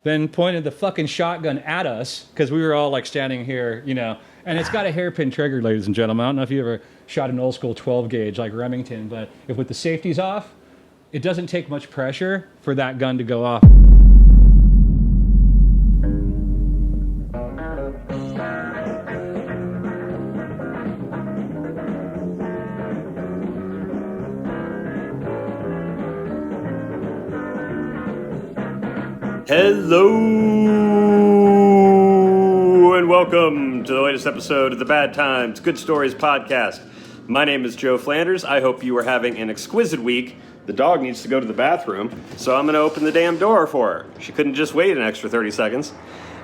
then pointed the fucking shotgun at us because we were all like standing here, and it's got a hairpin trigger, ladies and gentlemen. I don't know if you ever shot an old school 12 gauge like Remington, but if with the safeties off, it doesn't take much pressure for that gun to go off. Hello and welcome to the latest episode of the Bad Times, Good Stories podcast. My name is Joe Flanders. I hope you are having an exquisite week. The dog needs to go to the bathroom, so I'm going to open the damn door for her. She couldn't just wait an extra 30 seconds.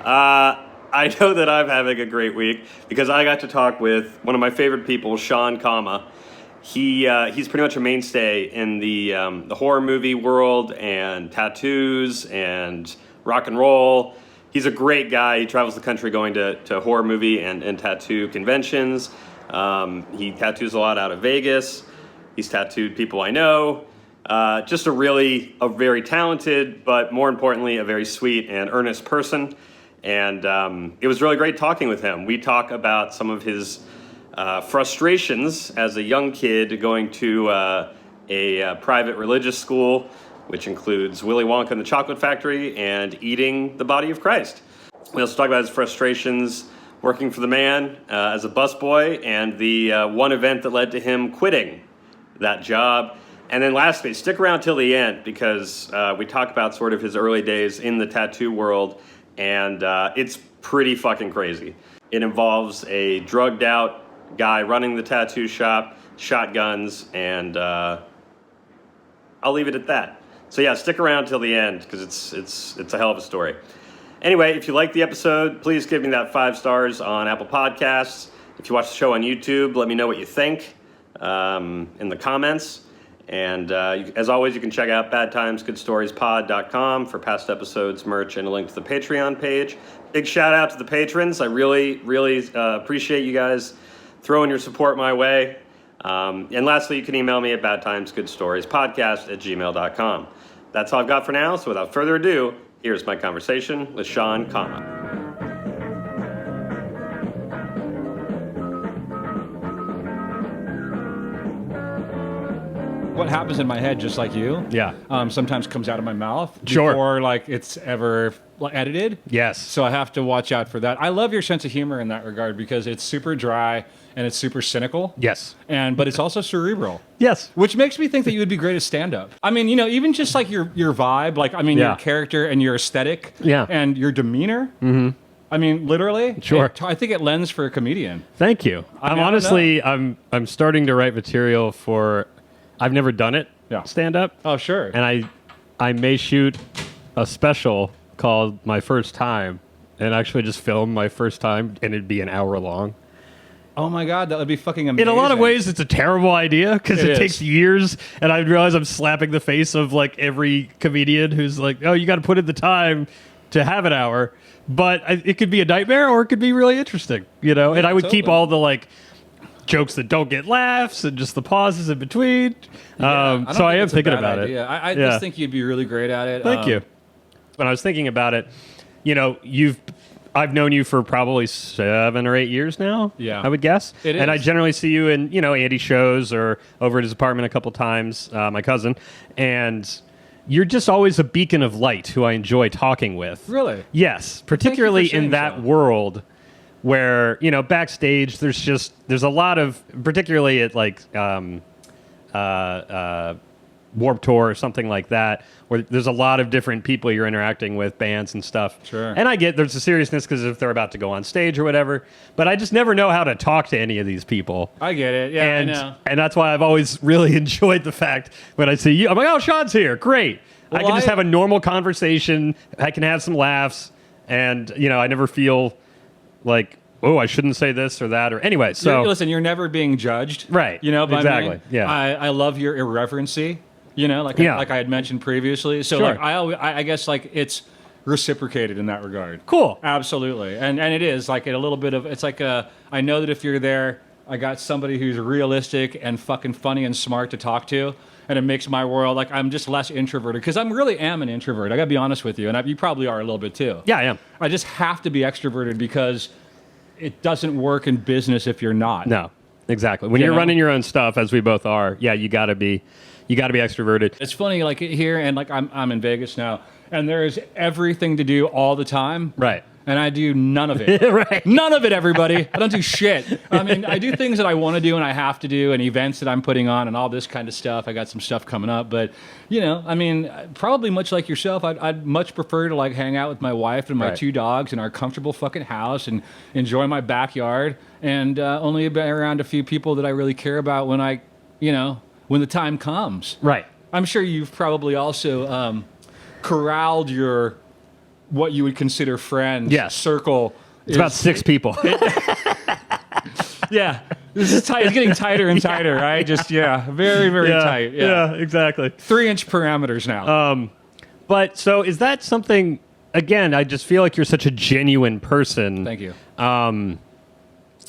I know that I'm having a great week because I got to talk with one of my favorite people, Shaun Kama. He's pretty much a mainstay in the horror movie world and tattoos and rock and roll. He's a great guy. He travels the country going to horror movie and tattoo conventions. He tattoos a lot out of Vegas. He's tattooed people I know. Just a very talented, but more importantly, a very sweet and earnest person. And it was really great talking with him. We talk about some of his frustrations as a young kid going to a private religious school, which includes Willy Wonka and the Chocolate Factory and eating the body of Christ. We also talk about his frustrations working for the man as a busboy and the one event that led to him quitting that job. And then lastly, stick around till the end because we talk about sort of his early days in the tattoo world, and it's pretty fucking crazy. It involves a drugged out guy running the tattoo shop, shotguns, and I'll leave it at that. So yeah, stick around till the end because it's a hell of a story. Anyway, if you like the episode, please give me that 5 stars on Apple Podcasts. If you watch the show on YouTube, let me know what you think in the comments. And as always, you can check out badtimesgoodstoriespod.com for past episodes, merch, and a link to the Patreon page. Big shout out to the patrons. I really appreciate you guys throwing your support my way. And lastly, you can email me at badtimesgoodstoriespodcast@gmail.com. That's all I've got for now, so without further ado, here's my conversation with Shaun Kama. What happens in my head, just like you, sometimes comes out of my mouth before it's ever edited. Yes. So I have to watch out for that. I love your sense of humor in that regard because it's super dry and it's super cynical. Yes. But it's also cerebral. Yes. Which makes me think that you would be great at stand-up. I mean, even just like your vibe, your character and your aesthetic and your demeanor. Mm-hmm. I mean, literally. Sure. I think it lends for a comedian. Thank you. I'm starting to write material for... I've never done it, stand-up. Oh, sure. And I may shoot a special called My First Time and actually just film my first time, and it'd be an hour long. Oh, my God, that would be fucking amazing. In a lot of ways, it's a terrible idea because it takes years, and I realize I'm slapping the face of, every comedian who's like, oh, you got to put in the time to have an hour. But it could be a nightmare, or it could be really interesting, And I would keep all the, jokes that don't get laughs and just the pauses in between. So I am thinking about it. I just think you'd be really great at it. Thank you. When I was thinking about it, I've known you for probably 7 or 8 years now. Yeah, I would guess. It is. And I generally see you in Andy's shows or over at his apartment a couple times. My cousin, and you're just always a beacon of light who I enjoy talking with. Really? Yes, particularly in that world. Where, backstage, there's a lot of, particularly at Warped Tour or something like that, where there's a lot of different people you're interacting with, bands and stuff. Sure. And I get there's a seriousness because if they're about to go on stage or whatever, but I just never know how to talk to any of these people. I get it. Yeah, I know. And that's why I've always really enjoyed the fact when I see you, I'm like, oh, Shaun's here. Great. Well, I can just have a normal conversation. I can have some laughs. And, I never feel like, oh, I shouldn't say this or that, or anyway. So listen, you're never being judged, right? Exactly. Yeah. I love your irreverency. Like I had mentioned previously. So sure. I guess it's reciprocated in that regard. Cool. Absolutely, and it is a little bit of I know that if you're there, I got somebody who's realistic and fucking funny and smart to talk to. and it makes my world like I'm just less introverted because I'm really am an introvert. I gotta be honest with you, and you probably are a little bit too. Yeah, I am. I just have to be extroverted because it doesn't work in business if you're not. No, exactly. When you're running your own stuff, as we both are, yeah, you gotta be extroverted. It's funny, like here, and like I'm in Vegas now, and there's everything to do all the time. Right. And I do none of it. Right. None of it, everybody. I don't do shit. I mean, I do things that I want to do and I have to do and events that I'm putting on and all this kind of stuff. I got some stuff coming up. But, I mean, probably much like yourself, I'd much prefer to, like, hang out with my wife and my Right. 2 dogs in our comfortable fucking house and enjoy my backyard and only be around a few people that I really care about when when the time comes. Right. I'm sure you've probably also corralled your what you would consider friends circle. It's about 6 people. Yeah. This is tight. It's getting tighter and tighter, right? Just, very, very tight. Yeah, exactly. 3-inch parameters now. But so is that something, again, I just feel like you're such a genuine person. Thank you.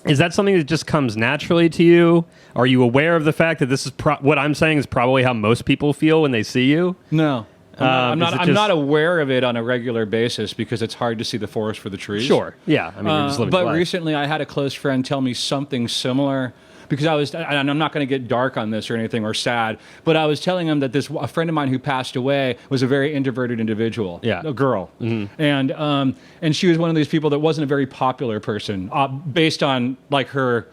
Is that something that just comes naturally to you? Are you aware of the fact that this is what I'm saying is probably how most people feel when they see you? No. I'm Is it not aware of it on a regular basis because it's hard to see the forest for the trees. Sure. Yeah. I mean, you're just living but your life. recently I had a close friend tell me something similar because and I'm not going to get dark on this or anything or sad, but I was telling him that a friend of mine who passed away was a very introverted individual, a girl, and she was one of these people that wasn't a very popular person based on like her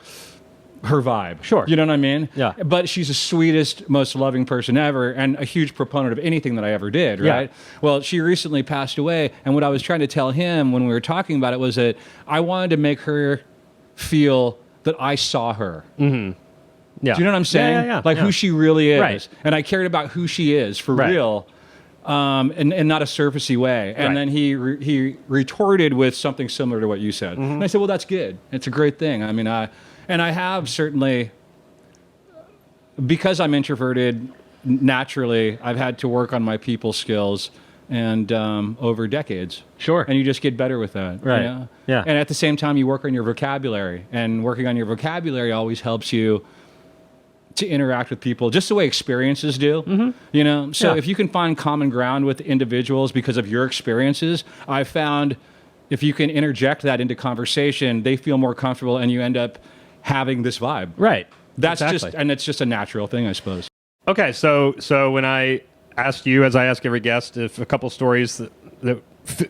vibe. Sure. You know what I mean? Yeah. But she's the sweetest, most loving person ever and a huge proponent of anything that I ever did, right? Yeah. Well, she recently passed away, and what I was trying to tell him when we were talking about it was that I wanted to make her feel that I saw her. Mm-hmm. Yeah. Do you know what I'm saying? Yeah. Like who she really is. Right. And I cared about who she is for real. And not a surfacey way. And then he retorted with something similar to what you said. Mm-hmm. And I said, well, that's good. It's a great thing. I mean, I have certainly, because I'm introverted, naturally, I've had to work on my people skills and over decades. Sure. And you just get better with that. Right. You know? Yeah. And at the same time, you work on your vocabulary. And working on your vocabulary always helps you to interact with people just the way experiences do. Mm-hmm. So if you can find common ground with individuals because of your experiences, I've found if you can interject that into conversation, they feel more comfortable and you end up having this vibe. Right. That's it's just a natural thing, I suppose. Okay. So when I asked you, as I ask every guest, if a couple stories that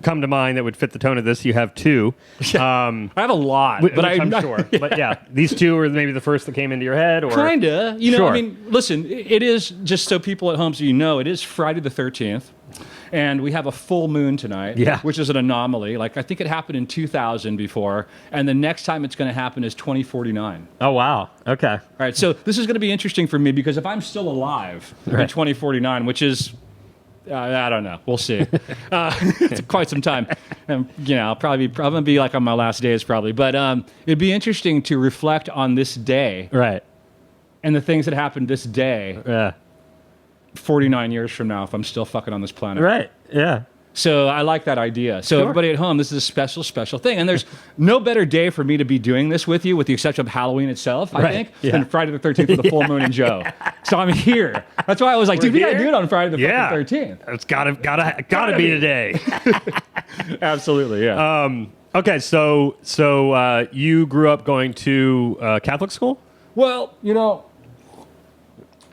come to mind that would fit the tone of this, you have 2. I have a lot, but I'm sure. Yeah. But these 2 are maybe the first that came into your head, or kinda. Sure. I mean, listen, it is just so people at home, so it is Friday the 13th. And we have a full moon tonight, which is an anomaly. Like, I think it happened in 2000 before, and the next time it's going to happen is 2049. Oh, wow. Okay. All right, so this is going to be interesting for me because if I'm still alive in 2049, which is, I don't know, we'll see. It's quite some time. And, I'll probably be like on my last days probably. But it'd be interesting to reflect on this day. Right. And the things that happened this day. Yeah. 49 years from now if I'm still fucking on this planet. Right. Yeah. So I like that idea. So everybody at home, this is a special, special thing. And there's no better day for me to be doing this with you, with the exception of Halloween itself, I think, than Friday the 13th with the full moon and Joe. So I'm here. That's why I was like, dude, we got to do it on Friday the fucking 13th. It's gotta be today. Absolutely, yeah. Okay, so you grew up going to Catholic school? Well,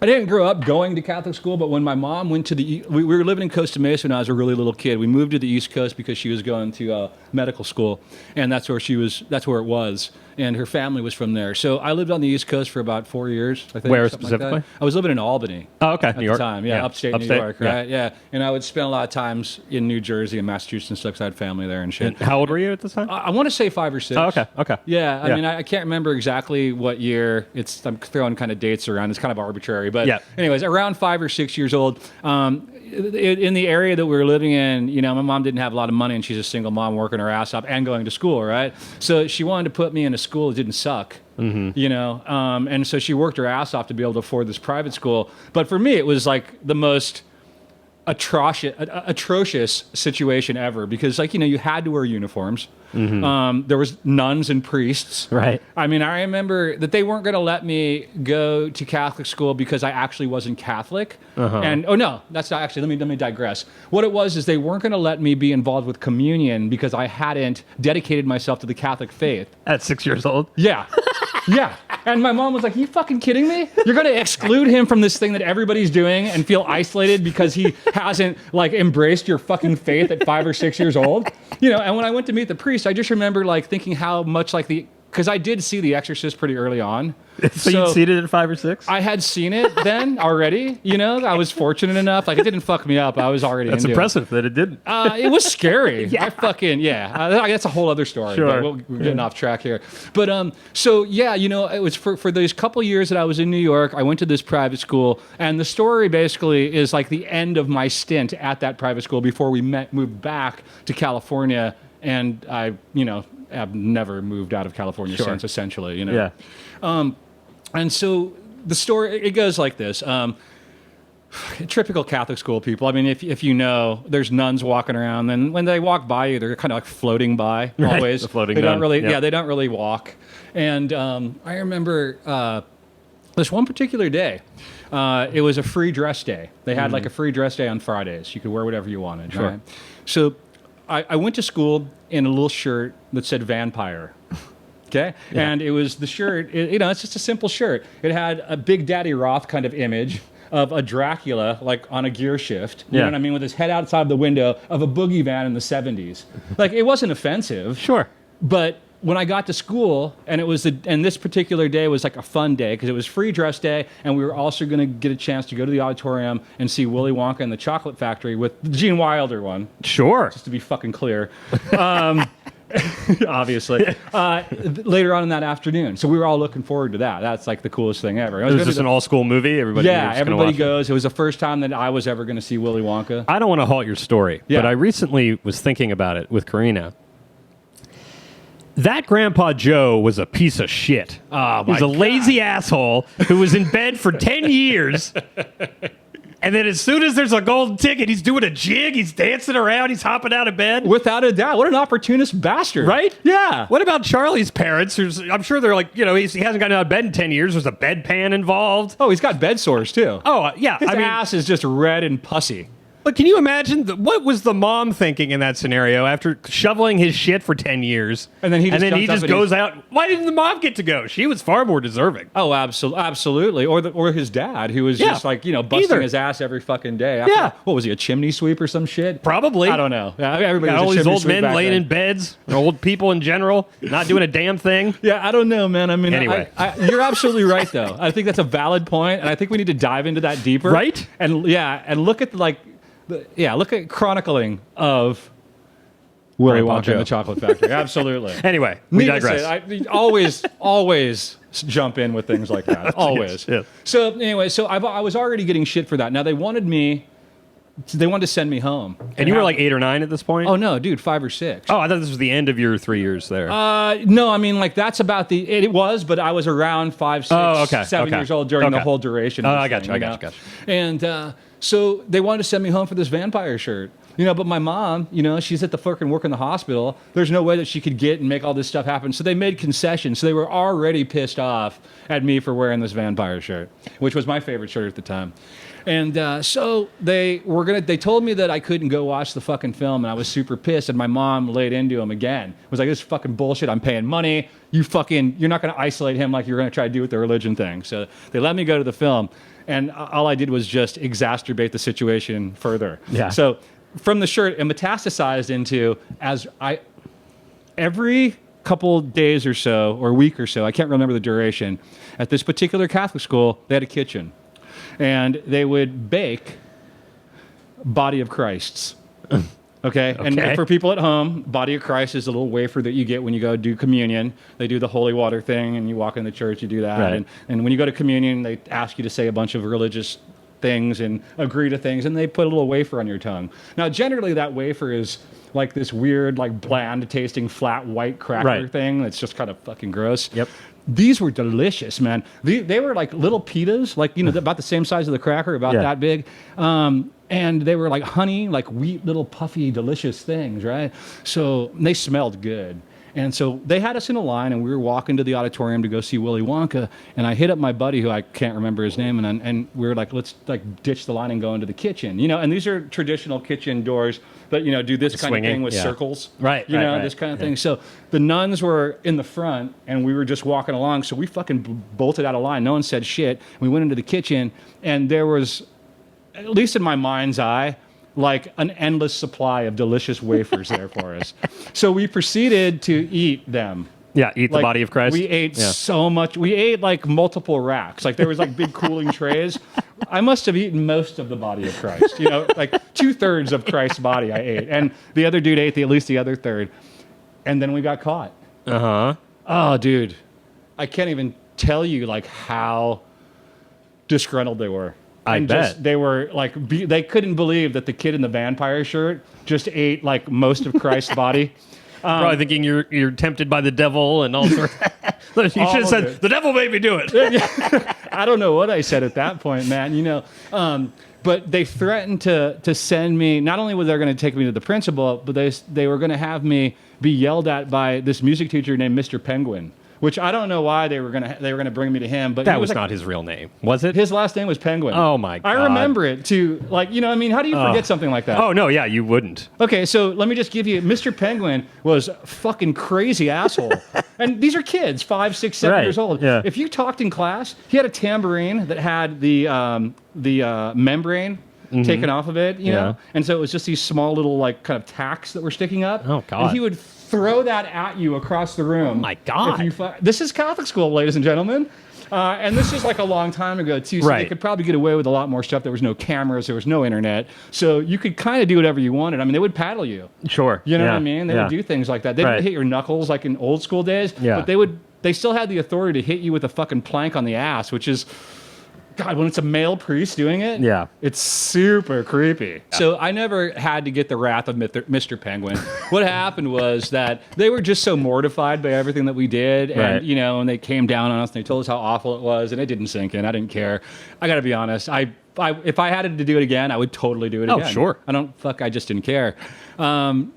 I didn't grow up going to Catholic school, but when my mom went to we were living in Costa Mesa when I was a really little kid. We moved to the East Coast because she was going to medical school, and that's where it was. And her family was from there. So I lived on the East Coast for about 4 years, I think. Where something like specifically? that. I was living in Albany. Oh, okay. At New York. the time, upstate New York, right? Yeah. And I would spend a lot of times in New Jersey and Massachusetts and stuff because I had family there and shit. And how old were you at this time? I want to say 5 or 6. Oh, okay. Yeah, I mean, I can't remember exactly what year. I'm throwing kind of dates around. It's kind of arbitrary. But anyways, around 5 or 6 years old, in the area that we were living in, my mom didn't have a lot of money, and she's a single mom working her ass off and going to school, right? So she wanted to put me in a school that didn't suck. Mm-hmm. And so she worked her ass off to be able to afford this private school. But for me, it was like the most atrocious situation ever because, like, you had to wear uniforms. There was nuns and priests. Right. I mean, I remember that they weren't going to let me go to Catholic school because I actually wasn't Catholic. And no, that's not actually. Let me digress. What it was is they weren't going to let me be involved with communion because I hadn't dedicated myself to the Catholic faith. At 6 years old. Yeah. Yeah. And my mom was like, "Are you fucking kidding me? You're going to exclude him from this thing that everybody's doing and feel isolated because he hasn't like embraced your fucking faith at 5 or 6 years old?" And when I went to meet the priest, I just remember like thinking how much like because I did see The Exorcist pretty early on. So you'd seen it at 5 or 6? I had seen it then already. I was fortunate enough. Like, it didn't fuck me up. I was already That's into impressive that it didn't. It was scary. That's a whole other story. Sure. But we're getting off track here. But it was for those couple years that I was in New York. I went to this private school, and the story basically is like the end of my stint at that private school before we moved back to California, and I have never moved out of California since, essentially. Yeah. And so the story, it goes like this. Typical Catholic school people. I mean, if there's nuns walking around, and when they walk by you, they're kind of like floating by always. The floating they nun. don't really, Yeah. they don't really walk. And I remember this one particular day. It was a free dress day. They had like a free dress day on Fridays. You could wear whatever you wanted. Sure. Right? So I went to school in a little shirt that said vampire. Okay. Yeah. And it was the shirt, it's just a simple shirt. It had a Big Daddy Roth kind of image of a Dracula, like on a gear shift. You know what I mean? With his head outside the window of a boogie van in the 70s. Like, it wasn't offensive. Sure. But when I got to school, and this particular day was like a fun day because it was free dress day, and we were also going to get a chance to go to the auditorium and see Willy Wonka and the Chocolate Factory with the Gene Wilder one. Sure. Just to be fucking clear. Obviously. Later on in that afternoon. So we were all looking forward to that. That's like the coolest thing ever. It was just an all-school movie? Everybody goes. It was the first time that I was ever going to see Willy Wonka. I don't want to halt your story, but I recently was thinking about it with Karina. That Grandpa Joe was a piece of shit. Oh, he was a lazy asshole who was in bed for 10 years. And then as soon as there's a golden ticket, he's doing a jig, he's dancing around, he's hopping out of bed. Without a doubt. What an opportunist bastard. Right? Yeah. What about Charlie's parents? I'm sure they're like, he hasn't gotten out of bed in 10 years. There's a bedpan involved. Oh, he's got bed sores, too. Oh, yeah. His ass is just red and pussy. But can you imagine what was the mom thinking in that scenario after shoveling his shit for 10 years? And then he just goes out. Why didn't the mom get to go? She was far more deserving. Oh, absolutely. Or his dad, who was just like, busting his ass every fucking day. What was he, a chimney sweep or some shit? Probably. I don't know. Yeah, everybody was all a these chimney old sweep men laying then. in beds, old people in general, not doing a damn thing. Yeah, I don't know, man. I mean, anyway. You're absolutely right, though. I think that's a valid point, and I think we need to dive into that deeper. Right? And look at look at chronicling of Willy Wonka and the Chocolate Factory. Absolutely. Anyway, we digress. I always jump in with things like that. Always. Yes. So anyway, I was already getting shit for that. Now they wanted to send me home. And you were like 8 or 9 at this point? Oh no, dude, 5 or 6. Oh, I thought this was the end of your 3 years there. No, I mean like that's about it was, but I was around 5, 6, 7 years old during the whole duration. Oh, of I this got thing, you. And so they wanted to send me home for this vampire shirt. But my mom, she's at the fucking work in the hospital. There's no way that she could get and make all this stuff happen. So they made concessions. So they were already pissed off at me for wearing this vampire shirt, which was my favorite shirt at the time. And so they told me that I couldn't go watch the fucking film, and I was super pissed. And my mom laid into him again. It was like, this is fucking bullshit. I'm paying money. You're not going to isolate him like you're going to try to do with the religion thing. So they let me go to the film, and all I did was just exacerbate the situation further. Yeah. So from the shirt, it metastasized into every couple days or so, or week or so, I can't remember the duration, at this particular Catholic school, they had a kitchen. And they would bake Body of Christs. Okay? And for people at home, Body of Christ is a little wafer that you get when you go do communion. They do the holy water thing, and you walk in the church, you do that. Right. And when you go to communion, they ask you to say a bunch of religious things and agree to things, and they put a little wafer on your tongue. Now, generally, that wafer is like this weird, like bland tasting flat white cracker thing that's just kind of fucking gross. Yep. These were delicious, man. They were like little pitas, like, you know, about the same size of the cracker, about that big. And they were like honey, like wheat, little puffy, delicious things, right? So they smelled good. And so they had us in a line, and we were walking to the auditorium to go see Willy Wonka. And I hit up my buddy, who I can't remember his name, and we were like, let's like ditch the line and go into the kitchen, you know. And these are traditional kitchen doors that, you know, do this kind of thing with circles, you know, this kind of thing. So the nuns were in the front, and we were just walking along. So we fucking bolted out of line. No one said shit. We went into the kitchen, and there was, at least in my mind's eye, like an endless supply of delicious wafers there for us. So we proceeded to eat them. Yeah, eat Like, the body of Christ. We ate so much. We ate like multiple racks. Like there was like big cooling trays. I must have eaten most of the body of Christ. You know, like 2/3 of Christ's body I ate. And the other dude ate at least the other third. And then we got caught. Uh-huh. Oh, dude. I can't even tell you like how disgruntled they were. I bet. Just, they were like, they couldn't believe that the kid in the vampire shirt just ate like most of Christ's body. Probably thinking you're tempted by the devil and all sorts. You should have said, the devil made me do it. I don't know what I said at that point, man, you know. But they threatened to send me, not only were they going to take me to the principal, but they were going to have me be yelled at by this music teacher named Mr. Penguin. Which I don't know why they were gonna bring me to him, but that was like, not his real name, was it? His last name was Penguin. Oh my God! I remember it too. Like, you know, I mean, how do you forget something like that? Oh no, yeah, you wouldn't. Okay, so let me just give you. Mr. Penguin was a fucking crazy asshole, and these are kids, 5, 6, 7 years old. Yeah. If you talked in class, he had a tambourine that had the membrane taken off of it, you know, and so it was just these small little like kind of tacks that were sticking up. Oh God! And he would throw that at you across the room. Oh my God! This is Catholic school, ladies and gentlemen. And this is like a long time ago, too, so they could probably get away with a lot more stuff. There was no cameras, there was no internet, so you could kind of do whatever you wanted. I mean, they would paddle you. Sure. You know what I mean? They would do things like that. They didn't hit your knuckles like in old school days, but they still had the authority to hit you with a fucking plank on the ass, which is... God, when it's a male priest doing it, it's super creepy. So I never had to get the wrath of Mr. Penguin. What happened was that they were just so mortified by everything that we did, and you know, and they came down on us and they told us how awful it was, and it didn't sink in. I didn't care. I got to be honest. If I had to do it again, I would totally do it again. Oh, sure. I just didn't care. So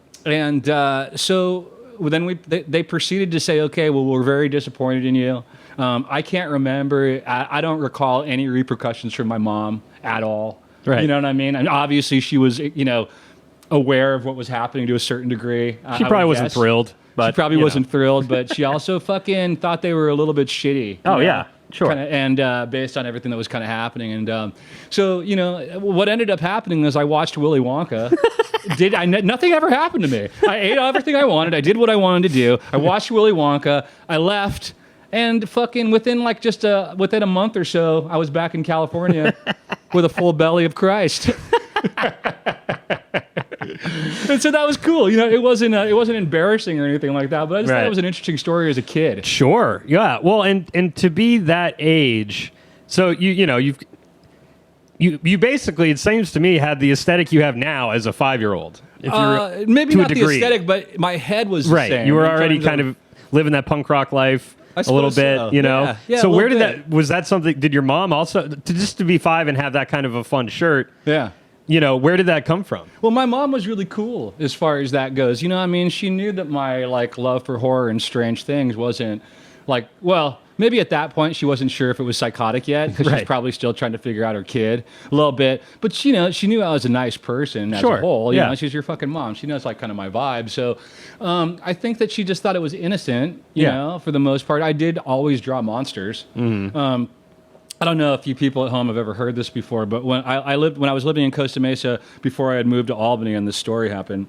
then they proceeded to say, okay, well, we're very disappointed in you. I can't remember. I don't recall any repercussions from my mom at all. Right. You know what I mean? And obviously she was, you know, aware of what was happening to a certain degree. She probably wasn't thrilled. But, she probably wasn't thrilled, but she also fucking thought they were a little bit shitty. Oh, yeah. Sure. And based on everything that was kind of happening. And so, you know, what ended up happening is I watched Willy Wonka. Nothing ever happened to me. I ate everything I wanted. I did what I wanted to do. I watched Willy Wonka. I left. And fucking within a month or so, I was back in California with a full belly of Christ. And so that was cool. You know, it wasn't embarrassing or anything like that, but I just thought it was an interesting story as a kid. Sure. Yeah. Well, and to be that age, so you basically, it seems to me, had the aesthetic you have now as a 5-year-old. Maybe not the aesthetic, but my head was the same. You were already kind of living that punk rock life. A little bit, so. You know. Yeah, so where did was that something? Did your mom also to be 5 and have that kind of a fun shirt? Yeah. You know, where did that come from? Well, my mom was really cool as far as that goes. You know, I mean, she knew that my like love for horror and strange things wasn't like, well, maybe at that point she wasn't sure if it was psychotic yet because she's probably still trying to figure out her kid a little bit. But you know, she knew I was a nice person as a whole. You know, she's your fucking mom. She knows like kind of my vibe. So I think that she just thought it was innocent. You know, for the most part. I did always draw monsters. Mm-hmm. I don't know if you people at home have ever heard this before, but when I was living in Costa Mesa before I had moved to Albany and this story happened,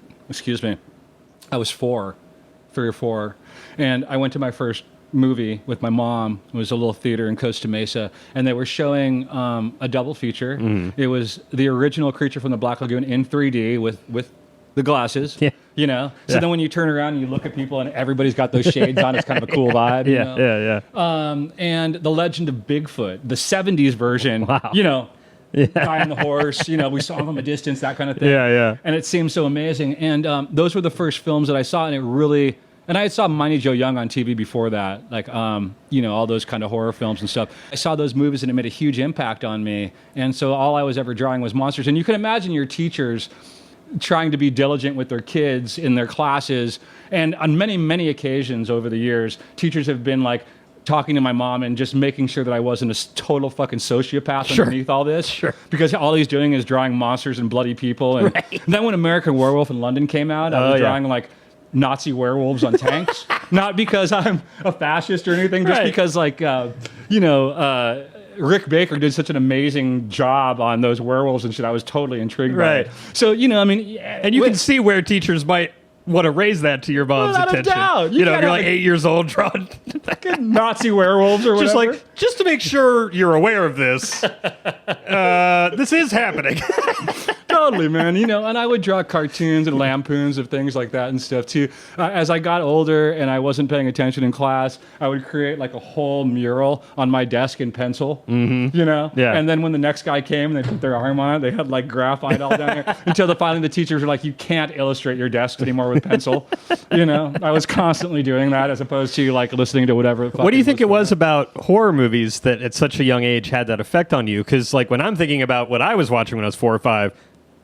I was 3 or 4, and I went to my first movie with my mom. It was a little theater in Costa Mesa, and they were showing a double feature. Mm-hmm. It was the original Creature from the Black Lagoon in 3D with the glasses. Yeah. You know, so then when you turn around and you look at people and everybody's got those shades on, it's kind of a cool vibe. You know? Yeah. And The Legend of Bigfoot, the 70s version, you know, guy on the horse. We saw him from a distance, that kind of thing. Yeah. And it seemed so amazing. And those were the first films that I saw, and it really. And I saw Mighty Joe Young on TV before that, like all those kind of horror films and stuff. I saw those movies, and it made a huge impact on me. And so all I was ever drawing was monsters. And you can imagine your teachers trying to be diligent with their kids in their classes. And on many, many occasions over the years, teachers have been like talking to my mom and just making sure that I wasn't a total fucking sociopath underneath all this. Sure. Because all he's doing is drawing monsters and bloody people. And then when American Werewolf in London came out, I was drawing like Nazi werewolves on tanks. Not because I'm a fascist or anything, just because Rick Baker did such an amazing job on those werewolves and shit. I was totally intrigued by it. So, and you can see where teachers might want to raise that to your mom's without a attention. doubt. You're like 8 years old drawing Nazi werewolves or whatever. Just to make sure you're aware of this, this is happening. Totally, man. And I would draw cartoons and lampoons of things like that and stuff too. As I got older and I wasn't paying attention in class, I would create like a whole mural on my desk in pencil. Mm-hmm. Yeah. And then when the next guy came and they put their arm on it, they had like graphite all down there until finally the teachers were like, "You can't illustrate your desks anymore with pencil." I was constantly doing that as opposed to like listening to whatever. What do you think it was about horror movies that at such a young age had that effect on you? Because like when I'm thinking about what I was watching when I was 4 or 5.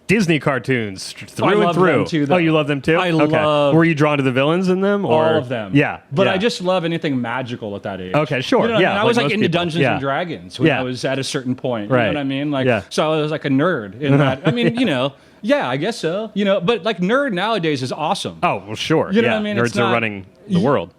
Disney cartoons through and through. Them too, though. Oh, you love them too? I love. Were you drawn to the villains in them? Or? All of them. Yeah. But I just love anything magical at that age. Okay, sure. I was like into people. Dungeons and Dragons when I was at a certain point. You know what I mean? So I was like a nerd in that. I mean, I guess so. But like nerd nowadays is awesome. Oh, well, sure. You know what I mean? Nerds are running the world.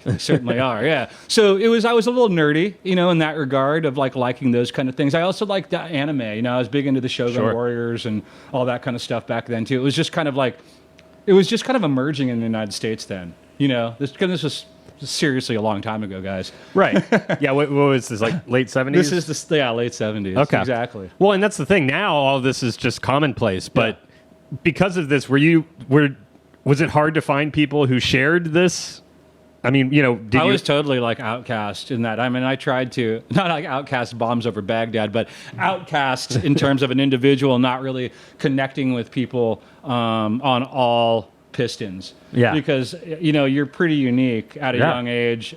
They certainly are, yeah. So I was a little nerdy, in that regard of like liking those kind of things. I also liked anime, I was big into the Shogun Warriors and all that kind of stuff back then too. It was just kind of emerging in the United States then, this was seriously a long time ago, guys. Right. Yeah, what was this, like late 70s? This is late 70s. Okay. Exactly. Well, and that's the thing. Now all of this is just commonplace, but because of this, was it hard to find people who shared this? I mean, I was totally like outcast in that. I mean, I tried to, not like outcast bombs over Baghdad, but outcast in terms of an individual not really connecting with people on all pistons. Yeah. Because, you're pretty unique at a young age.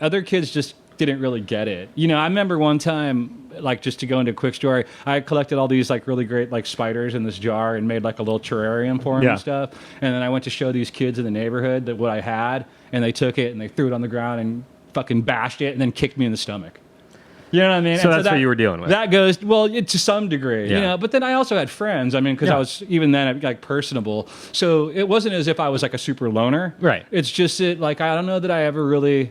Other kids just didn't really get it. I remember one time, like just to go into a quick story, I collected all these like really great like spiders in this jar and made like a little terrarium for them and stuff. And then I went to show these kids in the neighborhood that what I had, and they took it and they threw it on the ground and fucking bashed it and then kicked me in the stomach. You know what I mean? So that's what you were dealing with. That goes, to some degree, But then I also had friends. I mean, because I was even then like personable. So it wasn't as if I was like a super loner. Right. It's just I don't know that I ever really.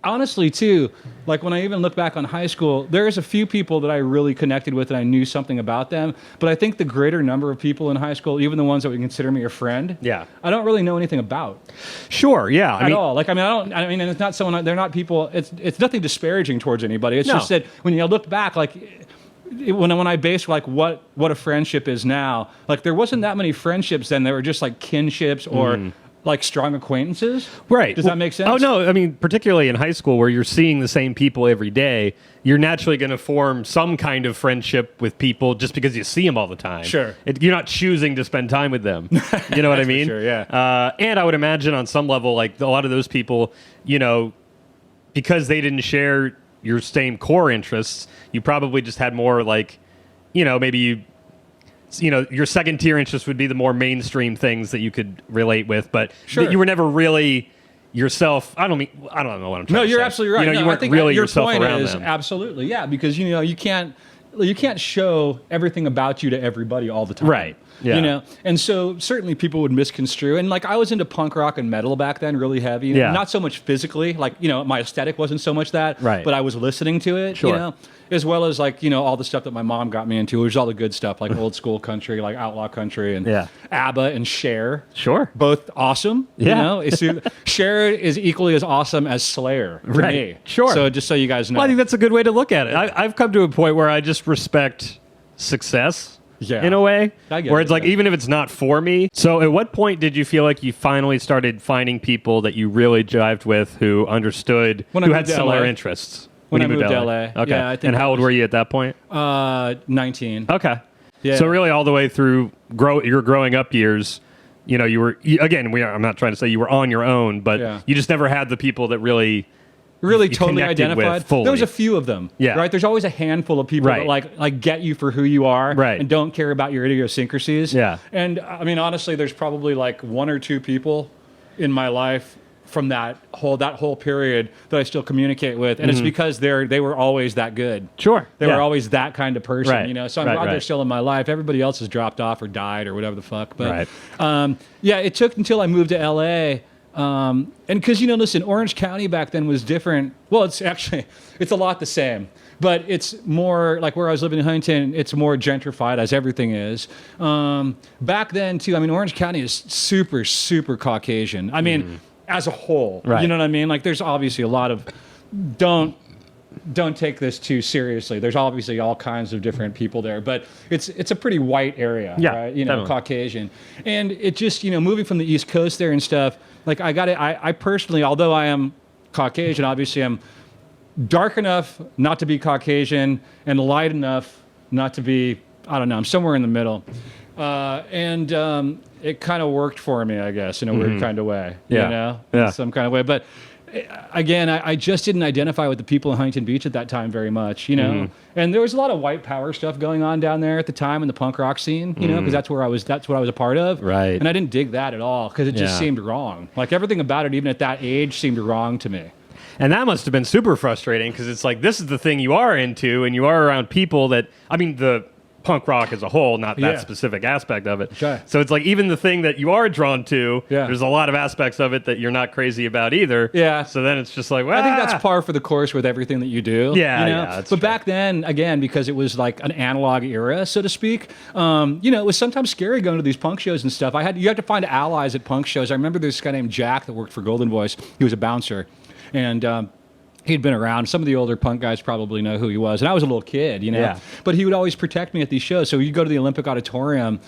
Honestly, too, like when I even look back on high school, there's a few people that I really connected with and I knew something about them. But I think the greater number of people in high school, even the ones that would consider me a friend, I don't really know anything about. Sure, yeah. At all. Like, and it's not someone, they're not people, it's nothing disparaging towards anybody. It's just that when you look back, like, when I base like what a friendship is now, like there wasn't that many friendships then. They were just like kinships or like strong acquaintances. Right. Does that make sense? Oh, no. I mean, particularly in high school where you're seeing the same people every day, you're naturally going to form some kind of friendship with people just because you see them all the time. Sure. You're not choosing to spend time with them. You know what I mean? Sure, yeah. And I would imagine on some level, like a lot of those people, because they didn't share your same core interests, you probably just had more like, maybe your second tier interest would be the more mainstream things that you could relate with, but you were never really yourself. I don't know what I'm trying to say. No, you're absolutely right. You weren't really yourself around them. Absolutely, yeah, because you can't show everything about you to everybody all the time. Right. Yeah. And so certainly people would misconstrue. And like I was into punk rock and metal back then, really heavy. Not so much physically, like, my aesthetic wasn't so much that, right. But I was listening to it, as well as like, all the stuff that my mom got me into, which is all the good stuff, like old school country, like outlaw country and ABBA and Cher. Sure. Both awesome. Yeah. Cher is equally as awesome as Slayer to me. Sure. So just so you guys know. Well, I think that's a good way to look at it. I've come to a point where I just respect success. Yeah. In a way, where it's like, yeah. even if it's not for me. So at what point did you feel like you finally started finding people that you really jived with who understood, who had similar interests? when I moved to LA. Okay. Yeah, I think and how old were you at that point? 19. Okay. Yeah. So really all the way through your growing up years, you know, I'm not trying to say you were on your own, but you just never had the people that really totally identified. There was a few of them. Yeah. Right. There's always a handful of people that like get you for who you are. Right. And don't care about your idiosyncrasies. Yeah. And I mean, honestly, there's probably like one or two people in my life from that whole period that I still communicate with, and it's because they were always that good. Sure. They were always that kind of person. Right. You know. So I'm glad they're still in my life. Everybody else has dropped off or died or whatever the fuck. But it took until I moved to LA. And because, you know, listen, Orange County back then was different. Well, it's a lot the same, but it's more like where I was living in Huntington, it's more gentrified as everything is. Back then too, I mean, Orange County is super, super Caucasian. I mean, as a whole, you know what I mean? Like there's obviously a lot of, don't take this too seriously. There's obviously all kinds of different people there, but it's a pretty white area, right? You know, definitely. Caucasian. And it just, you know, moving from the East Coast there and stuff, like I personally, although I am Caucasian, obviously I'm dark enough not to be Caucasian and light enough not to be, I don't know, I'm somewhere in the middle. It kind of worked for me, I guess, in a weird kind of way, you know, in some kind of way. But again, I just didn't identify with the people in Huntington Beach at that time very much, you know. And there was a lot of white power stuff going on down there at the time in the punk rock scene, you know, because that's what I was a part of. Right. And I didn't dig that at all because it just seemed wrong. Like everything about it, even at that age, seemed wrong to me. And that must have been super frustrating because it's like, this is the thing you are into, and you are around people that, I mean, the punk rock as a whole, not that specific aspect of it. Sure. So it's like even the thing that you are drawn to, Yeah. there's a lot of aspects of it that you're not crazy about either. Yeah. So then it's just like, well, I think that's par for the course with everything that you do. Yeah, you know? yeah. That's but true. back then, again, because it was like an analog era, so to speak, you know, it was sometimes scary going to these punk shows and stuff. You had to find allies at punk shows. I remember this guy named Jack that worked for Golden Voice. He was a bouncer, and he'd been around. Some of the older punk guys probably know who he was. And I was a little kid, you know. Yeah. But he would always protect me at these shows. So you'd go to the Olympic Auditorium,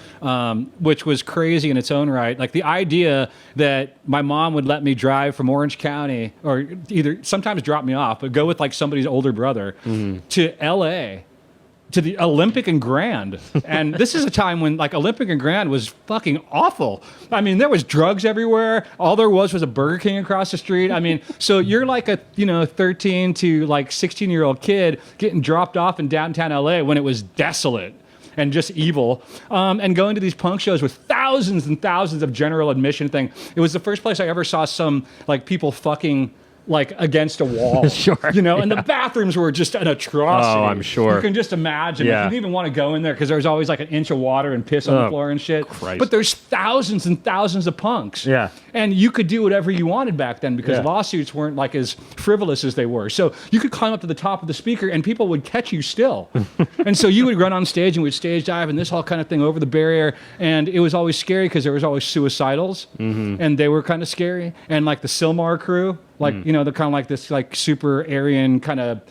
which was crazy in its own right. Like the idea that my mom would let me drive from Orange County, or either sometimes drop me off, but go with like somebody's older brother to L.A., to the Olympic and Grand. And this is a time when like Olympic and Grand was fucking awful. I mean, there was drugs everywhere. All there was a Burger King across the street. I mean, so you're like a, you know, 13 to like 16-year-old kid getting dropped off in downtown LA when it was desolate and just evil, and going to these punk shows with thousands and thousands of general admission thing. It was the first place I ever saw some like people fucking like against a wall, Sure, you know, and the bathrooms were just an atrocity. Oh, I'm sure. You can just imagine. Yeah. You didn't even want to go in there because there was always like an inch of water and piss on the floor and shit. Christ. But there's thousands and thousands of punks. Yeah. And you could do whatever you wanted back then because lawsuits weren't like as frivolous as they were. So you could climb up to the top of the speaker and people would catch you still. And so you would run on stage and we'd stage dive and this whole kind of thing over the barrier. And it was always scary because there was always suicidals and they were kind of scary. And like the Silmar crew, like, you know, they're kind of like this like super Aryan kind of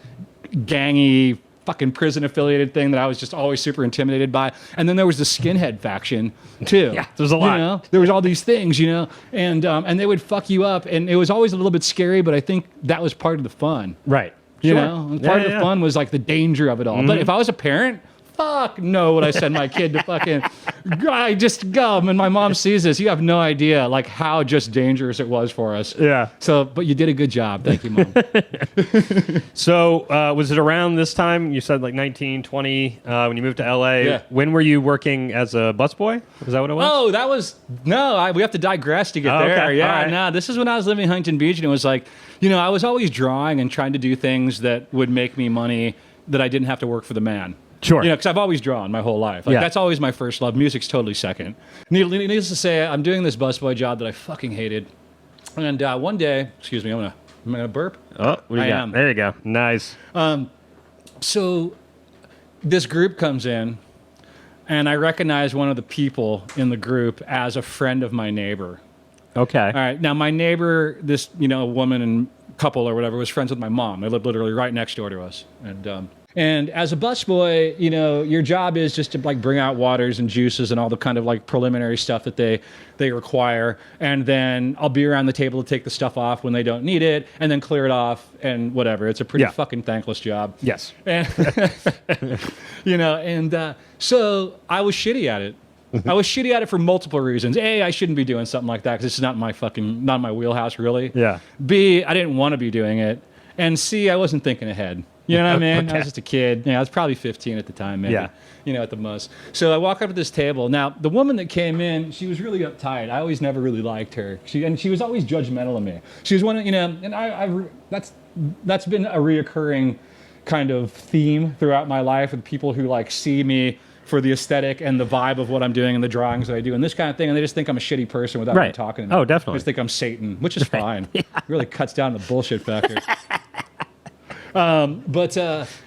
gangy fucking prison affiliated thing that I was just always super intimidated by. And then there was the skinhead faction too. Yeah, there's a lot. You know? There was all these things, you know, and they would fuck you up. And it was always a little bit scary, but I think that was part of the fun. Right. You Sure. know, and part of the fun was like the danger of it all. But if I was a parent, fuck no would I send my kid to fucking, I just go. And my mom sees this, you have no idea like how just dangerous it was for us. Yeah. So, but you did a good job. Thank you, Mom. So was it around this time, you said like 19, 20, when you moved to LA? Yeah. When were you working as a busboy? Was that what it was? Oh, that was, no, we have to digress to get there. Okay. Yeah, All right. no, this is when I was living in Huntington Beach and it was like, you know, I was always drawing and trying to do things that would make me money that I didn't have to work for the man. Sure. You know, because I've always drawn my whole life. Like, that's always my first love. Music's totally second. Needless to say, I'm doing this busboy job that I fucking hated. And one day, excuse me, am I gonna burp? Oh, what do you I got? am. There you go. Nice. So this group comes in, and I recognize one of the people in the group as a friend of my neighbor. Okay. All right. Now, my neighbor, this, you know, woman and couple or whatever, was friends with my mom. They lived literally right next door to us. And And as a busboy, you know, your job is just to like bring out waters and juices and all the kind of like preliminary stuff that they require. And then I'll be around the table to take the stuff off when they don't need it and then clear it off and whatever. It's a pretty fucking thankless job. Yes. And, you know, and so I was shitty at it. I was shitty at it for multiple reasons. A, I shouldn't be doing something like that because this is not my wheelhouse, really. Yeah. B, I didn't want to be doing it. And C, I wasn't thinking ahead. You know what I mean? Okay. I was just a kid. Yeah, I was probably 15 at the time, maybe. Yeah. You know, at the most. So I walk up to this table. Now, the woman that came in, she was really uptight. I always never really liked her. She was always judgmental of me. She was one of, you know, and that's been a reoccurring kind of theme throughout my life with people who like see me for the aesthetic and the vibe of what I'm doing and the drawings that I do and this kind of thing, and they just think I'm a shitty person without even talking to me. Oh, definitely. They just think I'm Satan, which is fine. It really cuts down the bullshit factor.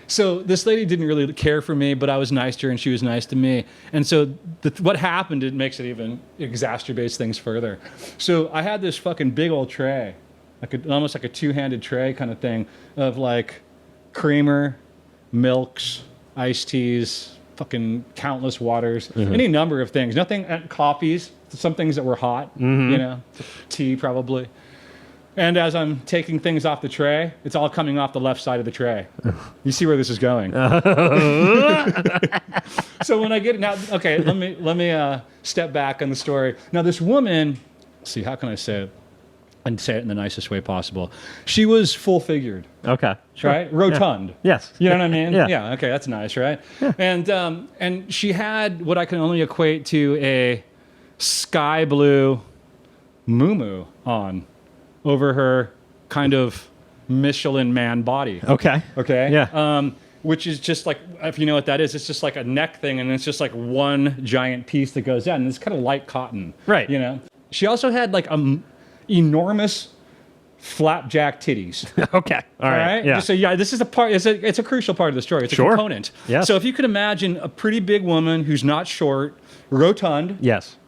So this lady didn't really care for me, but I was nice to her and she was nice to me. And so what happened, it makes it even exacerbates things further. So I had this fucking big old tray, almost like a two-handed tray kind of thing of like creamer, milks, iced teas, fucking countless waters, any number of things. Nothing, coffees, some things that were hot, you know, tea probably. And as I'm taking things off the tray, it's all coming off the left side of the tray. You see where this is going. So when I get now, okay, let me step back on the story. Now this woman, let's see, how can I say it? And say it in the nicest way possible. She was full figured. Okay. Sure. Right? Rotund. Yeah. Yes. You know what I mean? Yeah. Okay, that's nice, right? Yeah. And she had what I can only equate to a sky blue muumuu on over her kind of Michelin man body. Okay. Okay? Yeah. Which is just like, if you know what that is, it's just like a neck thing, and it's just like one giant piece that goes down, and it's kind of light cotton. Right. You know? She also had like enormous flapjack titties. Okay. All right. Yeah. So yeah, this is a part. It's a crucial part of the story. It's a component. Yes. So if you could imagine a pretty big woman who's not short, rotund, Yes.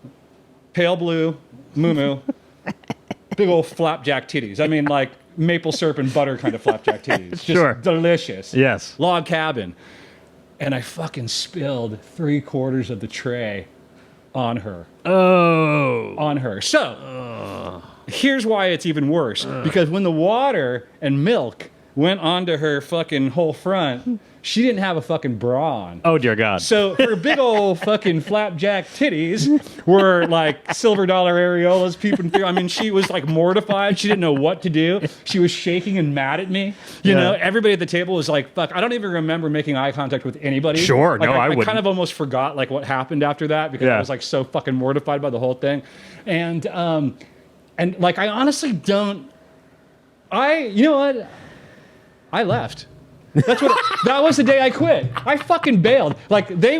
pale blue, muumuu, big old flapjack titties. I mean, like maple syrup and butter kind of flapjack titties. Just delicious. Yes. Log cabin. And I fucking spilled 3/4 of the tray on her. Oh. On her. So, here's why it's even worse. Because when the water and milk went onto her fucking whole front, she didn't have a fucking bra on. Oh, dear God. So her big old fucking flapjack titties were like silver dollar areolas peeping through. I mean, she was like mortified. She didn't know what to do. She was shaking and mad at me. You know, everybody at the table was like, fuck. I don't even remember making eye contact with anybody. Sure. Like, No, I wouldn't. kind of almost forgot like what happened after that because I was like so fucking mortified by the whole thing. And like, I honestly don't, you know what? I left. That was the day I quit. I fucking bailed. Like they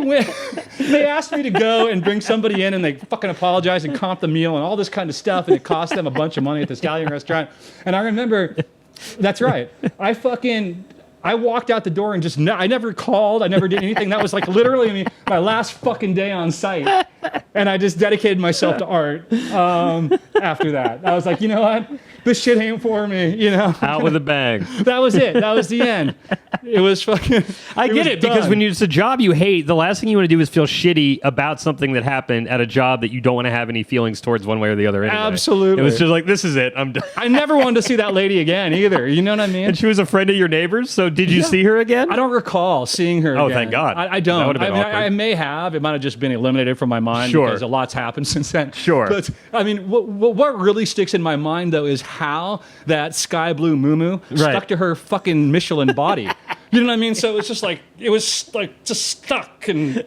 asked me to go and bring somebody in and they fucking apologized and comped the meal and all this kind of stuff and it cost them a bunch of money at this Italian restaurant. And I remember, that's right. I walked out the door and just, I never called. I never did anything. That was like literally my last fucking day on site. And I just dedicated myself to art after that. I was like, you know what? This shit ain't for me, you know? Out with a bang. That was it. That was the end. It was fucking. I get it because when it's a job you hate, the last thing you want to do is feel shitty about something that happened at a job that you don't want to have any feelings towards one way or the other anyway. Absolutely. It was just like, this is it. I'm done. I never wanted to see that lady again either. You know what I mean? And she was a friend of your neighbor's, so did you see her again? I don't recall seeing her Oh, again. thank God. I don't. That would've been awkward. I may have. It might have just been eliminated from my mind because a lot's happened since then. Sure. But, I mean, what really sticks in my mind, though, is how that sky blue muumuu stuck to her fucking Michelin body. You know what I mean? So it's just like, it was like just stuck and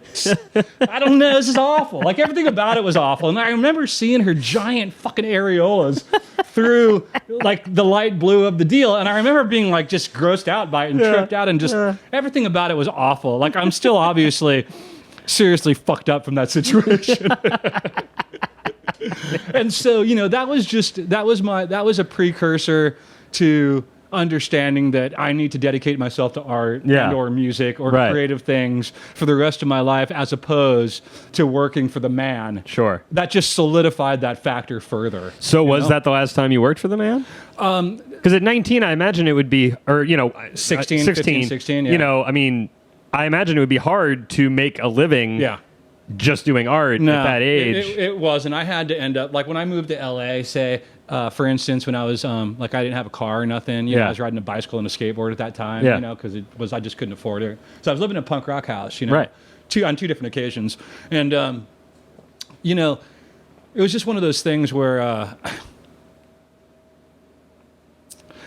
I don't know, this is awful. Like everything about it was awful. And I remember seeing her giant fucking areolas through like the light blue of the deal. And I remember being like just grossed out by it and tripped out and just everything about it was awful. Like I'm still obviously seriously fucked up from that situation. And so, you know, that was a precursor to understanding that I need to dedicate myself to art Yeah. and or music or Right. creative things for the rest of my life, as opposed to working for the man. Sure. That just solidified that factor further. So was know? that the last time you worked for the man? Because at 19, I imagine it would be, or 16, 15, 16, yeah. I mean, I imagine it would be hard to make a living. Yeah. Just doing art at that age. It was, and I had to end up, like when I moved to LA, say, for instance, when I was, like I didn't have a car or nothing, you know, I was riding a bicycle and a skateboard at that time, Yeah. you know, because I just couldn't afford it. So I was living in a punk rock house, you know, Right. on two different occasions. And, you know, it was just one of those things where,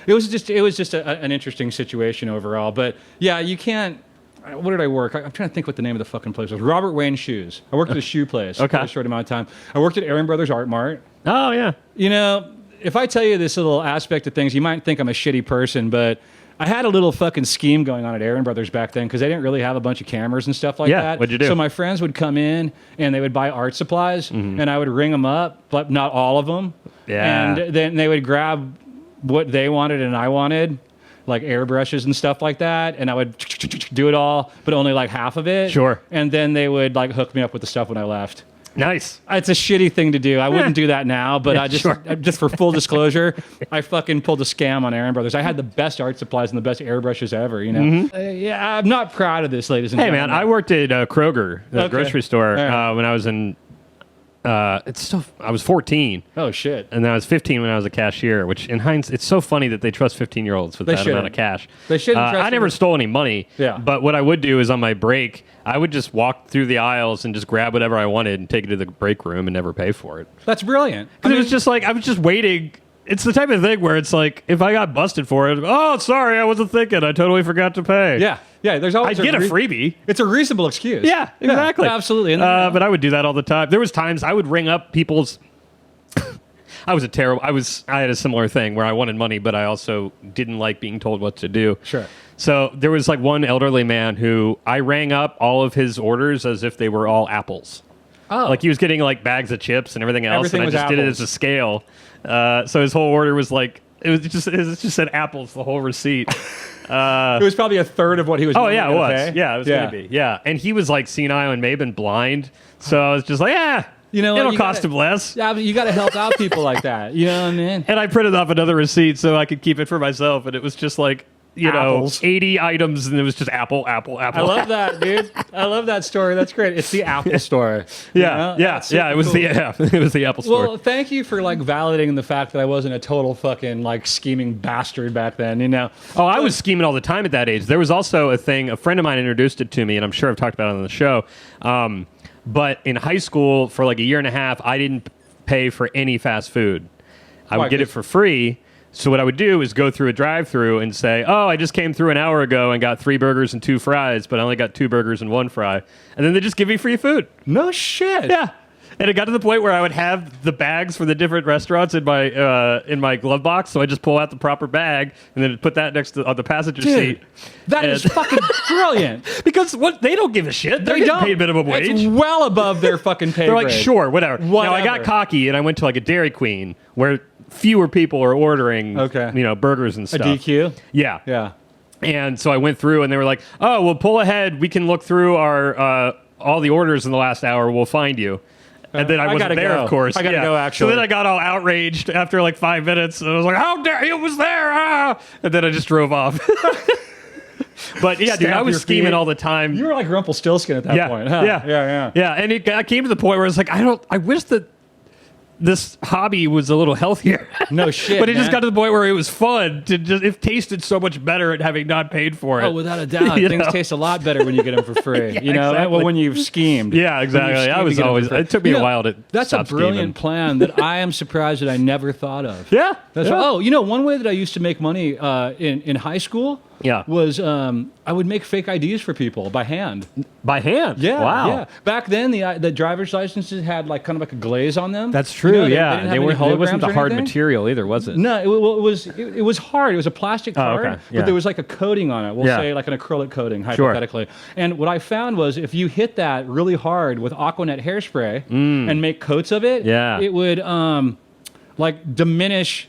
it was just an interesting situation overall. But yeah, you can't. What did I work? I'm trying to think what the name of the fucking place was. Robert Wayne Shoes. I worked at a shoe place for a short amount of time. I worked at Aaron Brothers Art Mart. Oh, yeah. You know, if I tell you this little aspect of things, you might think I'm a shitty person, but I had a little fucking scheme going on at Aaron Brothers back then because they didn't really have a bunch of cameras and stuff like that. What'd you do? So my friends would come in and they would buy art supplies and I would ring them up, but not all of them. Yeah. And then they would grab what they wanted and I wanted, like airbrushes and stuff like that, and I would do it all, but only like half of it. Sure. And then they would like hook me up with the stuff when I left. Nice. It's a shitty thing to do. I wouldn't do that now, but Yeah, I just, sure. just for full disclosure, I fucking pulled a scam on Aaron Brothers. I had the best art supplies and the best airbrushes ever, you know? Yeah, I'm not proud of this, ladies and Hey, gentlemen. man, I worked at Kroger, the Okay. grocery store, All right. when I was in. I was 14, Oh, shit. and then I was 15 when I was a cashier. Which, in hindsight, it's so funny that they trust 15-year-olds with They that amount shouldn't. of cash. They shouldn't trust I never them. stole any money. Yeah. But what I would do is on my break, I would just walk through the aisles and just grab whatever I wanted and take it to the break room and never pay for it. That's brilliant. Because it was just like I was just waiting. It's the type of thing where it's like if I got busted for it, oh, sorry, I wasn't thinking. I totally forgot to pay. yeah, there's always I'd get a freebie. It's a reasonable excuse. Yeah, exactly. absolutely. And, But I would do that all the time. There was times I would ring up people's. I had a similar thing where I wanted money, but I also didn't like being told what to do. Sure. So there was like one elderly man who I rang up all of his orders as if they were all apples. Oh. Like he was getting like bags of chips and everything else, Everything and I was just did it apples. as a scale. So his whole order was like it just said apples the whole receipt. it was probably a third of what he was. Oh yeah, it gonna was. pay. Yeah, it was gonna be. Yeah, and he was like senile and may have been blind, so I was just like, yeah, You know what? it'll You cost gotta- him less. Yeah, but you got to help out people like that. You know what I mean? And I printed off another receipt so I could keep it for myself, and it was just like Apples. 80 items, and it was just apple. I love that, dude. I love that story. That's great. It's the Apple store. you Yeah, know? yeah, That's super yeah. It was cool. it was the Apple Store. Well, thank you for like validating the fact that I wasn't a total fucking like scheming bastard back then. You know? Oh, I was scheming all the time at that age. There was also a thing, a friend of mine introduced it to me, and I'm sure I've talked about it on the show. But in high school, for like a year and a half, I didn't pay for any fast food. I Why, would get it 'cause- for free. So what I would do is go through a drive-through and say, oh, I just came through an hour ago and got 3 burgers and 2 fries, but I only got 2 burgers and 1 fry. And then they just give me free food. No shit. Yeah. And it got to the point where I would have the bags for the different restaurants in my glove box. So I just pull out the proper bag and then put that next to on the passenger Dude, seat. that is And- fucking brilliant. Because what they don't give a shit. They're They getting don't. paid minimum wage. It's well above their fucking pay They're like, grade. sure, whatever. Now I got Whatever. cocky and I went to like a Dairy Queen where fewer people are ordering, Okay. burgers and A stuff. DQ. Yeah. Yeah. And so I went through and they were like, oh, well, pull ahead. We can look through our all the orders in the last hour. We'll find you. And then I I wasn't gotta there, go. of course. I gotta go, actually. So then I got all outraged after like 5 minutes. And I was like, how dare he was there? Ah! And then I just drove off. But yeah, dude, Stamp I was your scheming feet. all the time. You were like Rumpelstiltskin at that yeah, point. Huh? yeah, yeah. And I came to the point where I was like, I wish that this hobby was a little healthier. No shit. But it just man. got to the point where it was fun to just, it tasted so much better at having not paid for it. Oh, without a doubt. You Things know? taste a lot better when you get them for free. you know, exactly. well, when you've schemed. Yeah, When you've exactly. schemed I to was get 'em for always, free. it took me You a know, while to That's a stop brilliant plan that I am surprised that I never thought of. Yeah. That's yeah. Oh, you know, one way that I used to make money in high school Yeah. was I would make fake IDs for people by hand. By hand. Yeah, Wow. yeah. Back then, the driver's licenses had like kind of like a glaze on them. That's You true. know, yeah. didn't have They any weren't. It wasn't holograms the or hard anything. material either, was it? No, it was hard. It was a plastic card, okay. Yeah. but there was like a coating on it. We'll Yeah. say like an acrylic coating, Sure. hypothetically. And what I found was if you hit that really hard with Aquanet hairspray and make coats of it, Yeah. it would like diminish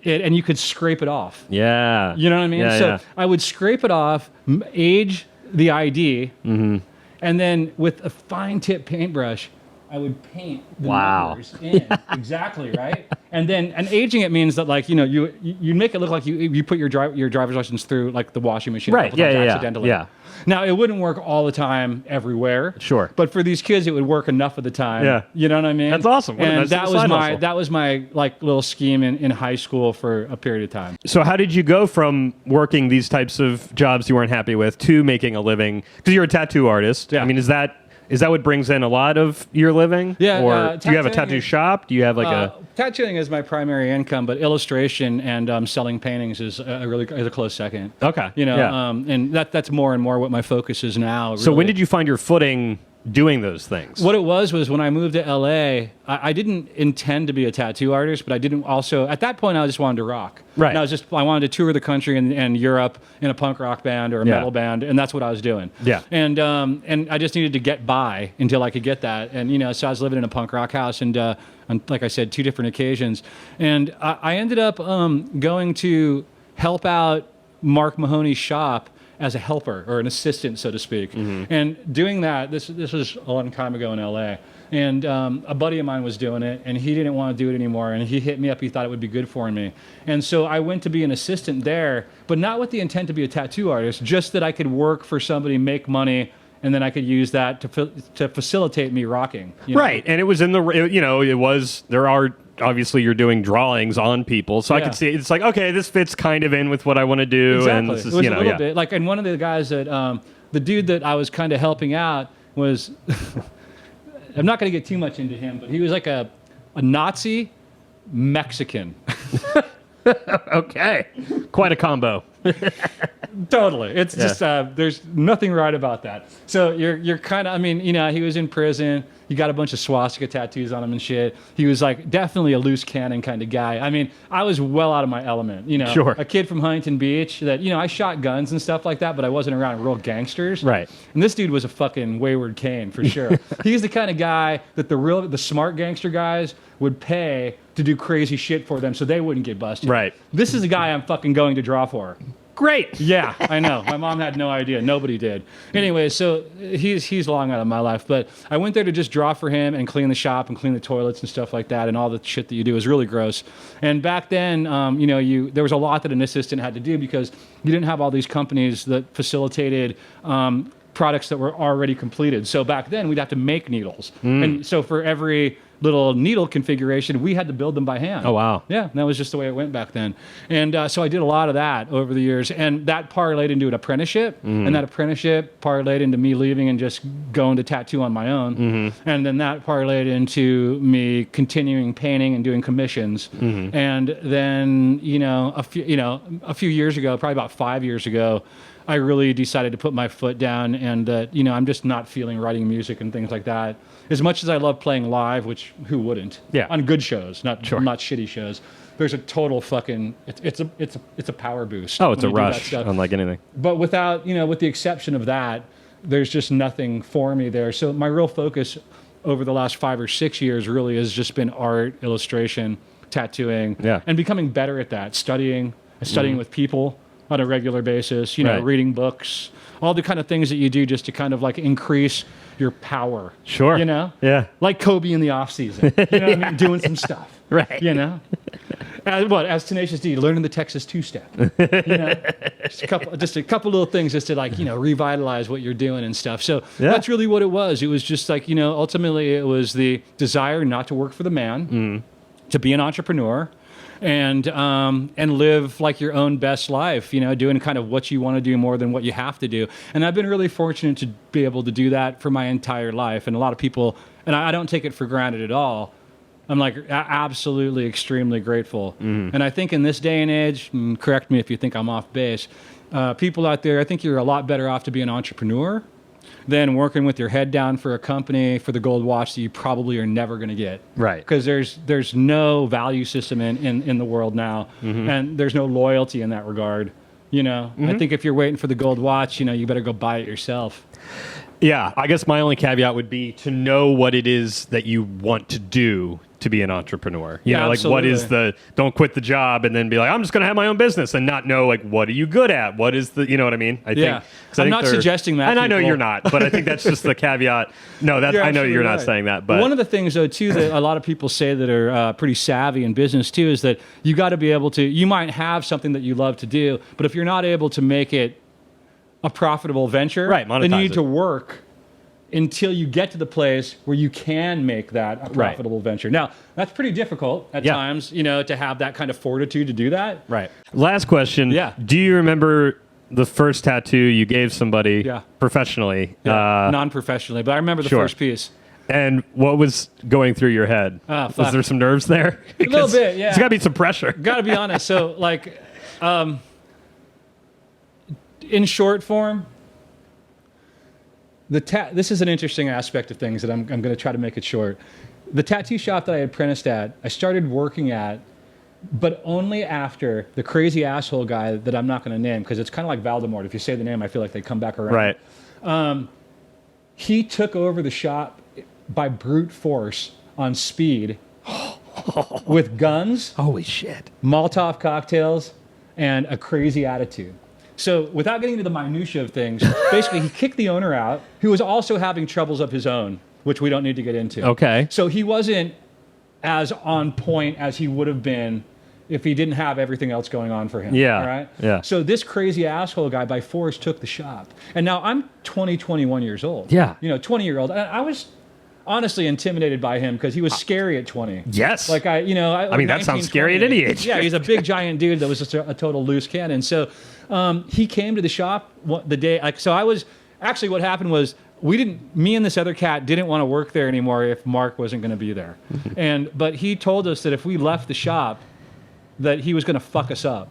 and you could scrape it off. Yeah. You know what I mean? Yeah, So yeah. I would scrape it off, age the ID, and then with a fine tip paintbrush, I would paint the numbers in. Exactly, right? And aging it means that, like, you make it look like you put your driver's license through, like, the washing machine a couple times accidentally. Yeah. Now, it wouldn't work all the time everywhere. Sure. But for these kids, it would work enough of the time. Yeah. You know what I mean? That's awesome. What a And nice side hustle. that was my like little scheme in high school for a period of time. So how did you go from working these types of jobs you weren't happy with to making a living? Because you're a tattoo artist. Yeah. I mean, is that what brings in a lot of your living? Yeah, Or do you have a tattooing tattoo shop? Do you have like a... Tattooing is my primary income, but illustration and selling paintings is a close second. Okay. Yeah. And that's more and more what my focus is now. So when really. did you find your footing doing those things? What it was when I moved to LA, I didn't intend to be a tattoo artist, but I didn't also, at that point, I just wanted to rock. Right. And I wanted to tour the country and Europe in a punk rock band or a metal band, and that's what I was doing. Yeah. And I just needed to get by until I could get that. And, so I was living in a punk rock house and, on, like I said, 2 different occasions. And I ended up going to help out Mark Mahoney's shop as a helper or an assistant, so to speak. And doing that, this was a long time ago in LA. And a buddy of mine was doing it, and he didn't want to do it anymore. And he hit me up. He thought it would be good for me. And so I went to be an assistant there, but not with the intent to be a tattoo artist, just that I could work for somebody, make money, and then I could use that to facilitate me rocking. Right. And it was there are, obviously you're doing drawings on people. So I could see, it's like, okay, this fits kind of in with what I want to do. Exactly. And this is, it was a little bit like, and one of the guys that, the dude that I was kind of helping out was, I'm not going to get too much into him, but he was like a Nazi Mexican. Okay. Quite a combo. Totally. It's just, there's nothing right about that. So you're kind of, I mean, he was in prison. You got a bunch of swastika tattoos on him and shit. He was like definitely a loose cannon kind of guy. I mean, I was well out of my element, Sure. A kid from Huntington Beach that, I shot guns and stuff like that, but I wasn't around real gangsters. Right. And this dude was a fucking wayward Cain for sure. He's the kind of guy that the smart gangster guys would pay to do crazy shit for them so they wouldn't get busted. Right. This is the guy I'm fucking going to draw for. Great. Yeah, I know. My mom had no idea. Nobody did. Anyway, so he's long out of my life. But I went there to just draw for him and clean the shop and clean the toilets and stuff like that. And all the shit that you do is really gross. And back then, there was a lot that an assistant had to do because you didn't have all these companies that facilitated products that were already completed. So back then, we'd have to make needles. And so for every little needle configuration, we had to build them by hand. Oh, wow. Yeah, that was just the way it went back then. And so I did a lot of that over the years. And that parlayed into an apprenticeship. And that apprenticeship parlayed into me leaving and just going to tattoo on my own. And then that parlayed into me continuing painting and doing commissions. And then, a few years ago, probably about 5 years ago, I really decided to put my foot down and that, I'm just not feeling writing music and things like that. As much as I love playing live, which who wouldn't? Yeah. On good shows, not shitty shows. There's a total fucking it's a power boost. Oh, it's a when you do that rush, stuff. unlike anything. But without, with the exception of that, there's just nothing for me there. So my real focus over the last 5 or 6 years really has just been art, illustration, tattooing, and becoming better at that, studying with people on a regular basis, reading books, all the kind of things that you do just to kind of like increase your power. Sure. Yeah. Like Kobe in the off season. You know what I mean? Doing some stuff. Right. As Tenacious D, learning the Texas two-step. Just a couple little things just to like, revitalize what you're doing and stuff. So that's really what it was. It was just like, ultimately it was the desire not to work for the man, to be an entrepreneur, and live like your own best life, doing kind of what you want to do more than what you have to do. And I've been really fortunate to be able to do that for my entire life. And a lot of people, and I don't take it for granted at all. I'm like absolutely extremely grateful. And I think in this day and age, and correct me if you think I'm off base, people out there, I think you're a lot better off to be an entrepreneur than working with your head down for a company for the gold watch that you probably are never going to get. Right. Because there's no value system in the world now, and there's no loyalty in that regard. I think if you're waiting for the gold watch, you better go buy it yourself. Yeah, I guess my only caveat would be to know what it is that you want to do to be an entrepreneur? Yeah, Like what is absolutely. don't quit the job and then be like, I'm just going to have my own business and not know like, what are you good at? What is you know what I mean? I Yeah. think, 'cause I I'm think not they're- suggesting that, And I know people. you're not, but I think that's just the caveat. No, I know absolutely you're not right. saying that, but one of the things though too that a lot of people say that are pretty savvy in business too is that you got to be able to. You might have something that you love to do, but if you're not able to make it a profitable venture, Right, then you monetize need it. to work until you get to the place where you can make that a profitable venture. Now, that's pretty difficult at Yeah. times, to have that kind of fortitude to do that. right. Last question. Yeah. Do you remember the first tattoo you gave somebody Yeah. professionally? Non-professionally, but I remember the sure. first piece. And what was going through your head? Ah, Was fuck. there some nerves there? A little bit, yeah. There's got to be some pressure. Got to be honest. So, in short form, this is an interesting aspect of things that I'm going to try to make it short. The tattoo shop that I apprenticed at, I started working at, but only after the crazy asshole guy that I'm not going to name, because it's kind of like Voldemort. If you say the name, I feel like they come back around. Right. He took over the shop by brute force on speed with guns, Holy shit. Molotov cocktails, and a crazy attitude. So without getting into the minutia of things, basically he kicked the owner out, who was also having troubles of his own, which we don't need to get into. Okay. So he wasn't as on point as he would have been if he didn't have everything else going on for him. Yeah, Right? yeah. So this crazy asshole guy by force took the shop. And now I'm 21 years old. Yeah. 20-year-old. And I was honestly intimidated by him because he was scary at 20. Yes. Like I mean, that sounds scary at any age. Yeah, he's a big giant dude that was just a total loose cannon. So he came to the shop the day. Actually, what happened was me and this other cat didn't want to work there anymore if Mark wasn't going to be there. But he told us that if we left the shop, that he was going to fuck us up.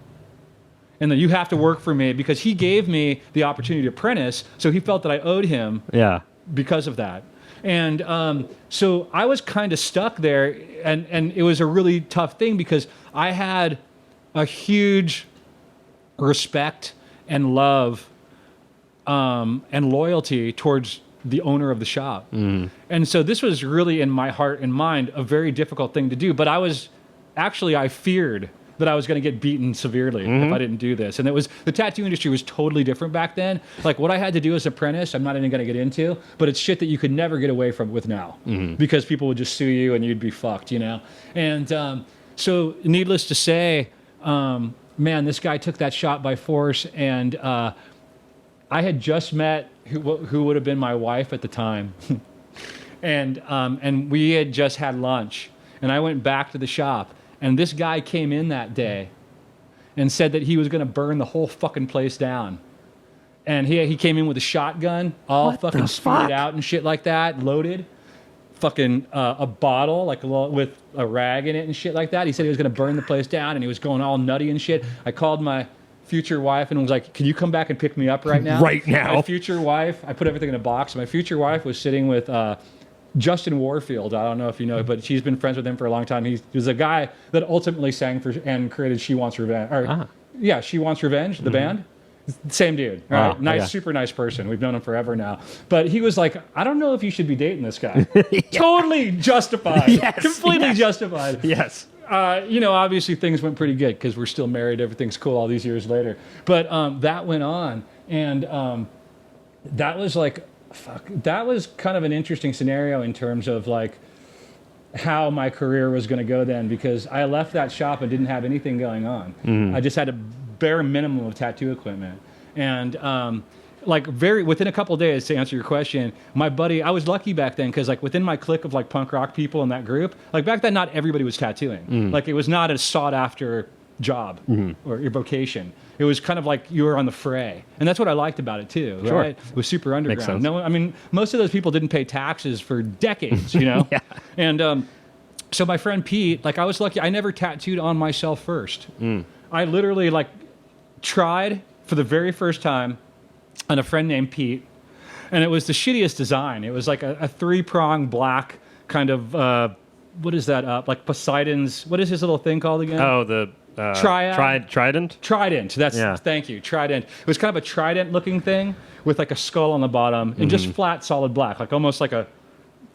And that you have to work for me because he gave me the opportunity to apprentice. So he felt that I owed him Yeah. because of that. And so I was kind of stuck there, and it was a really tough thing because I had a huge respect and love and loyalty towards the owner of the shop. And so this was really in my heart and mind a very difficult thing to do. But I feared that I was going to get beaten severely if I didn't do this. And the tattoo industry was totally different back then. Like what I had to do as an apprentice, I'm not even going to get into, but it's shit that you could never get away from with now because people would just sue you and you'd be fucked, And so needless to say, man, this guy took that shot by force, and I had just met who would have been my wife at the time. And we had just had lunch, and I went back to the shop. And this guy came in that day and said that he was going to burn the whole fucking place down. And he came in with a shotgun, all fucking spewed out and shit like that, loaded. Fucking a bottle, with a rag in it and shit like that. He said he was going to burn the place down, and he was going all nutty and shit. I called my future wife and was like, can you come back and pick me up right now? Right now. My future wife, I put everything in a box. My future wife was sitting with Justin Warfield. I don't know if you know, but she's been friends with him for a long time. He was a guy that ultimately sang for and created She Wants Revenge. Yeah, She Wants Revenge, the band. Same dude. All right. Nice, yeah. Super nice person. We've known him forever now. But he was like, I don't know if you should be dating this guy. Totally justified. Yes, Completely yes. justified. Yes. Obviously things went pretty good because we're still married. Everything's cool all these years later. But that went on. And that was that was kind of an interesting scenario in terms of how my career was going to go then, because I left that shop and didn't have anything going on. I just had a bare minimum of tattoo equipment. And within a couple of days, to answer your question, my buddy, I was lucky back then because within my clique of punk rock people in that group, back then not everybody was tattooing. It was not a sought after job or your vocation. It was kind of like you were on the fray, and that's what I liked about it too. Sure. Right? It was super underground. Makes sense. Most of those people didn't pay taxes for decades, Yeah. And so my friend Pete, I was lucky. I never tattooed on myself first. I literally tried for the very first time on a friend named Pete, and it was the shittiest design. It was a 3-prong black kind of what is that? Poseidon's. What is his little thing called again? Oh, the Triad? Trident. Trident. Thank you. Trident. It was kind of a trident-looking thing with a skull on the bottom and just flat, solid black, almost like a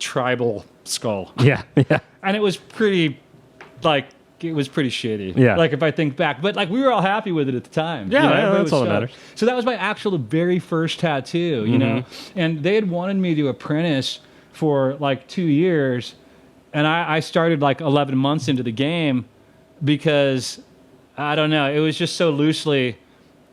tribal skull. Yeah. Yeah. And it was pretty, like, it was pretty shitty. Yeah. Like, if I think back. But, like, we were all happy with it at the time. Yeah, you know? yeah, Everybody that's was all that stoked. matters. So that was my actual very first tattoo, you know? And they had wanted me to apprentice for, like, 2 years. And I started, like, 11 months into the game because, I don't know, it was just so loosely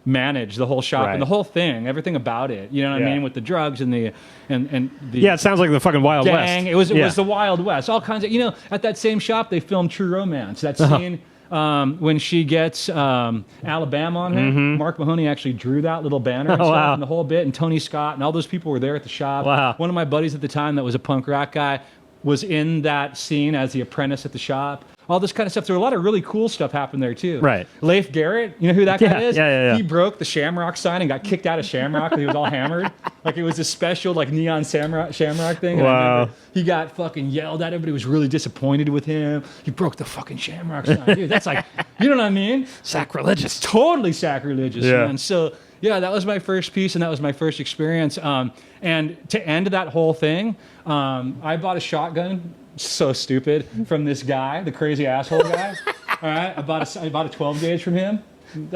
managed, the whole shop and the whole thing, everything about it. You know what I mean? With the drugs and the Yeah, it sounds like the fucking Wild gang. West. It was the Wild West. All kinds of, you know, at that same shop they filmed True Romance. That scene when she gets Alabama on her. Mark Mahoney actually drew that little banner and stuff and the whole bit. And Tony Scott and all those people were there at the shop. Wow. One of my buddies at the time that was a punk rock guy was in that scene as the apprentice at the shop. All this kind of stuff. There were a lot of really cool stuff happened there too. Right. Leif Garrett, you know who that guy is? Yeah. He broke the Shamrock sign and got kicked out of Shamrock because he was all hammered. Like it was this special like neon Shamrock thing. And I remember he got fucking yelled at. Everybody was really disappointed with him. He broke the fucking Shamrock sign. Dude, that's like, you know what I mean? Sacrilegious. Totally sacrilegious, Yeah. man. So yeah, that was my first piece and that was my first experience. And to end that whole thing, I bought a shotgun. So stupid from this guy, the crazy asshole guy. All right, I bought a 12 gauge from him, it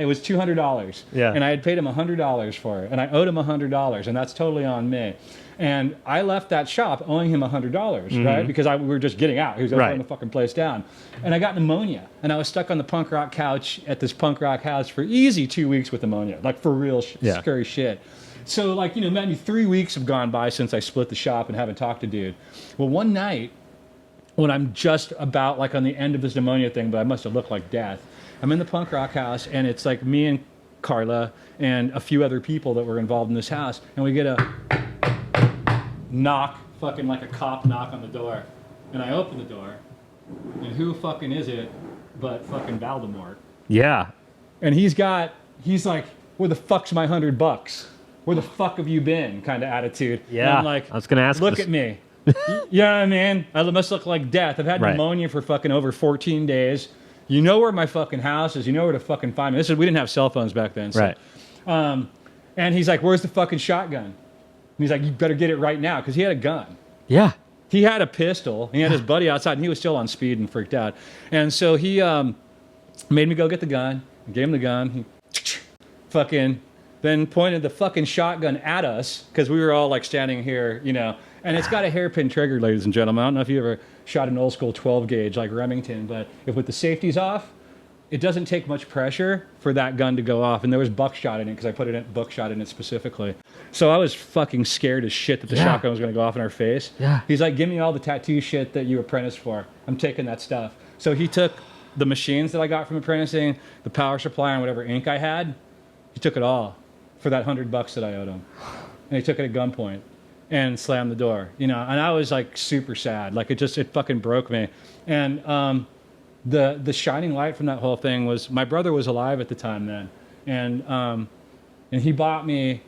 was $200. Yeah. And I had paid him $100 for it, and I owed him $100, and that's totally on me. And I left that shop owing him $100, right? Because we were just getting out. He was going to burn the fucking place down, and I got pneumonia, and I was stuck on the punk rock couch at this punk rock house for easy 2 weeks with pneumonia, like for real scary shit. So, like, you know, maybe 3 weeks have gone by since I split the shop and haven't talked to dude. Well, one night, when I'm just about, like, on the end of this pneumonia thing, but I must have looked like death, I'm in the punk rock house, and it's, like, me and Carla and a few other people that were involved in this house, and we get a knock, fucking like a cop knock on the door. And I open the door, and who fucking is it but fucking Voldemort? Yeah. And he's like, where the fuck's my $100? Where the fuck have you been? Kind of attitude. Yeah. And I'm like, I was going to ask look this. at me. You know what I mean? I must look like death. I've had Right. pneumonia for fucking over 14 days. You know where my fucking house is. You know where to fucking find me. We didn't have cell phones back then. So. Right. And he's like, where's the fucking shotgun? And he's like, you better get it right now. Because he had a gun. Yeah. He had a pistol. He had his buddy outside, and he was still on speed and freaked out. And so he made me go get the gun. I gave him the gun. He fucking then pointed the fucking shotgun at us because we were all like standing here, you know. And it's got a hairpin trigger, ladies and gentlemen. I don't know if you ever shot an old school 12 gauge like Remington, but if with the safeties off, it doesn't take much pressure for that gun to go off. And there was buckshot in it because I put buckshot in it specifically. So I was fucking scared as shit that the shotgun was going to go off in our face. Yeah. He's like, give me all the tattoo shit that you apprenticed for. I'm taking that stuff. So he took the machines that I got from apprenticing, the power supply, and whatever ink I had. He took it all for that $100 that I owed him. And he took it at gunpoint and slammed the door, you know. And I was like super sad. Like it fucking broke me. And the shining light from that whole thing was my brother was alive at the time then. And he bought me,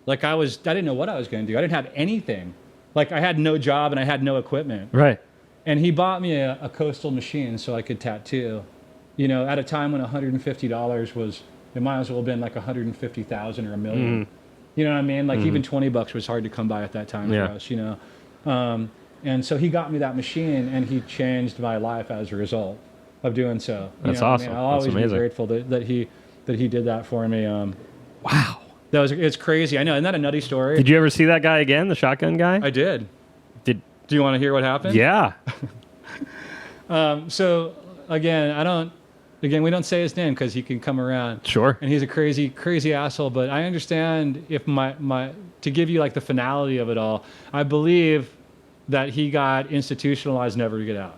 like I didn't know what I was going to do. I didn't have anything. Like I had no job and I had no equipment. Right. And he bought me a coastal machine so I could tattoo, you know, at a time when $150 was, it might as well have been like 150,000 or $1 million. You know what I mean? Like even $20 was hard to come by at that time for us, you know? And so he got me that machine and he changed my life as a result of doing so. That's know what awesome. I mean? I'll always That's be amazing. grateful that he did that for me. Wow. It's crazy. I know. Isn't that a nutty story? Did you ever see that guy again, the shotgun guy? I did. Did. Do you want to hear what happened? Yeah. So again, we don't say his name because he can come around. Sure. And he's a crazy, crazy asshole. But I understand if to give you like the finality of it all, I believe that he got institutionalized never to get out.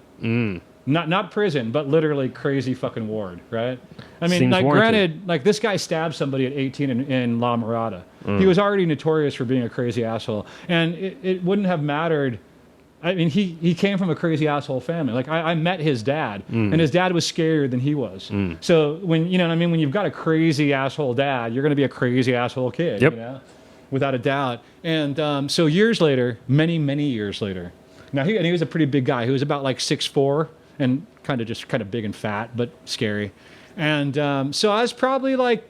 Not prison, but literally crazy fucking ward, right? I mean, Seems like warranted. granted, like this guy stabbed somebody at 18 in La Mirada. He was already notorious for being a crazy asshole. And it wouldn't have mattered. I mean, he came from a crazy asshole family. Like I met his dad, and his dad was scarier than he was. So when, you know what I mean, when you've got a crazy asshole dad, you're going to be a crazy asshole kid, Yep. you know, without a doubt. And so years later, many years later, now he was a pretty big guy. He was about like 6'4" and kind of big and fat, but scary. And so I was probably like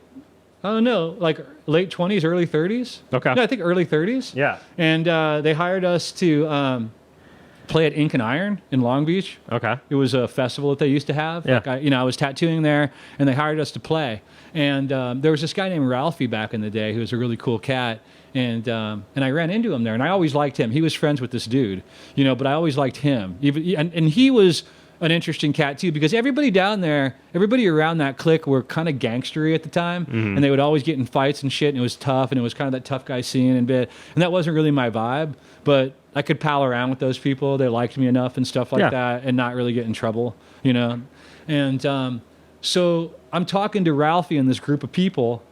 I don't know, like late 20s, early 30s. Okay. No, I think early 30s. Yeah. And they hired us to play at Ink and Iron in Long Beach. Okay. It was a festival that they used to have. Yeah. Like I was tattooing there, and they hired us to play. And there was this guy named Ralphie back in the day who was a really cool cat. And I ran into him there, and I always liked him. He was friends with this dude, but I always liked him. And he was an interesting cat too, because everybody down there, everybody around that clique were kind of gangstery at the time, and they would always get in fights and shit, and it was tough, and it was kind of that tough guy scene and bit, and that wasn't really my vibe, but I could pal around with those people. They liked me enough and stuff like that, and not really get in trouble, and so I'm talking to Ralphie and this group of people,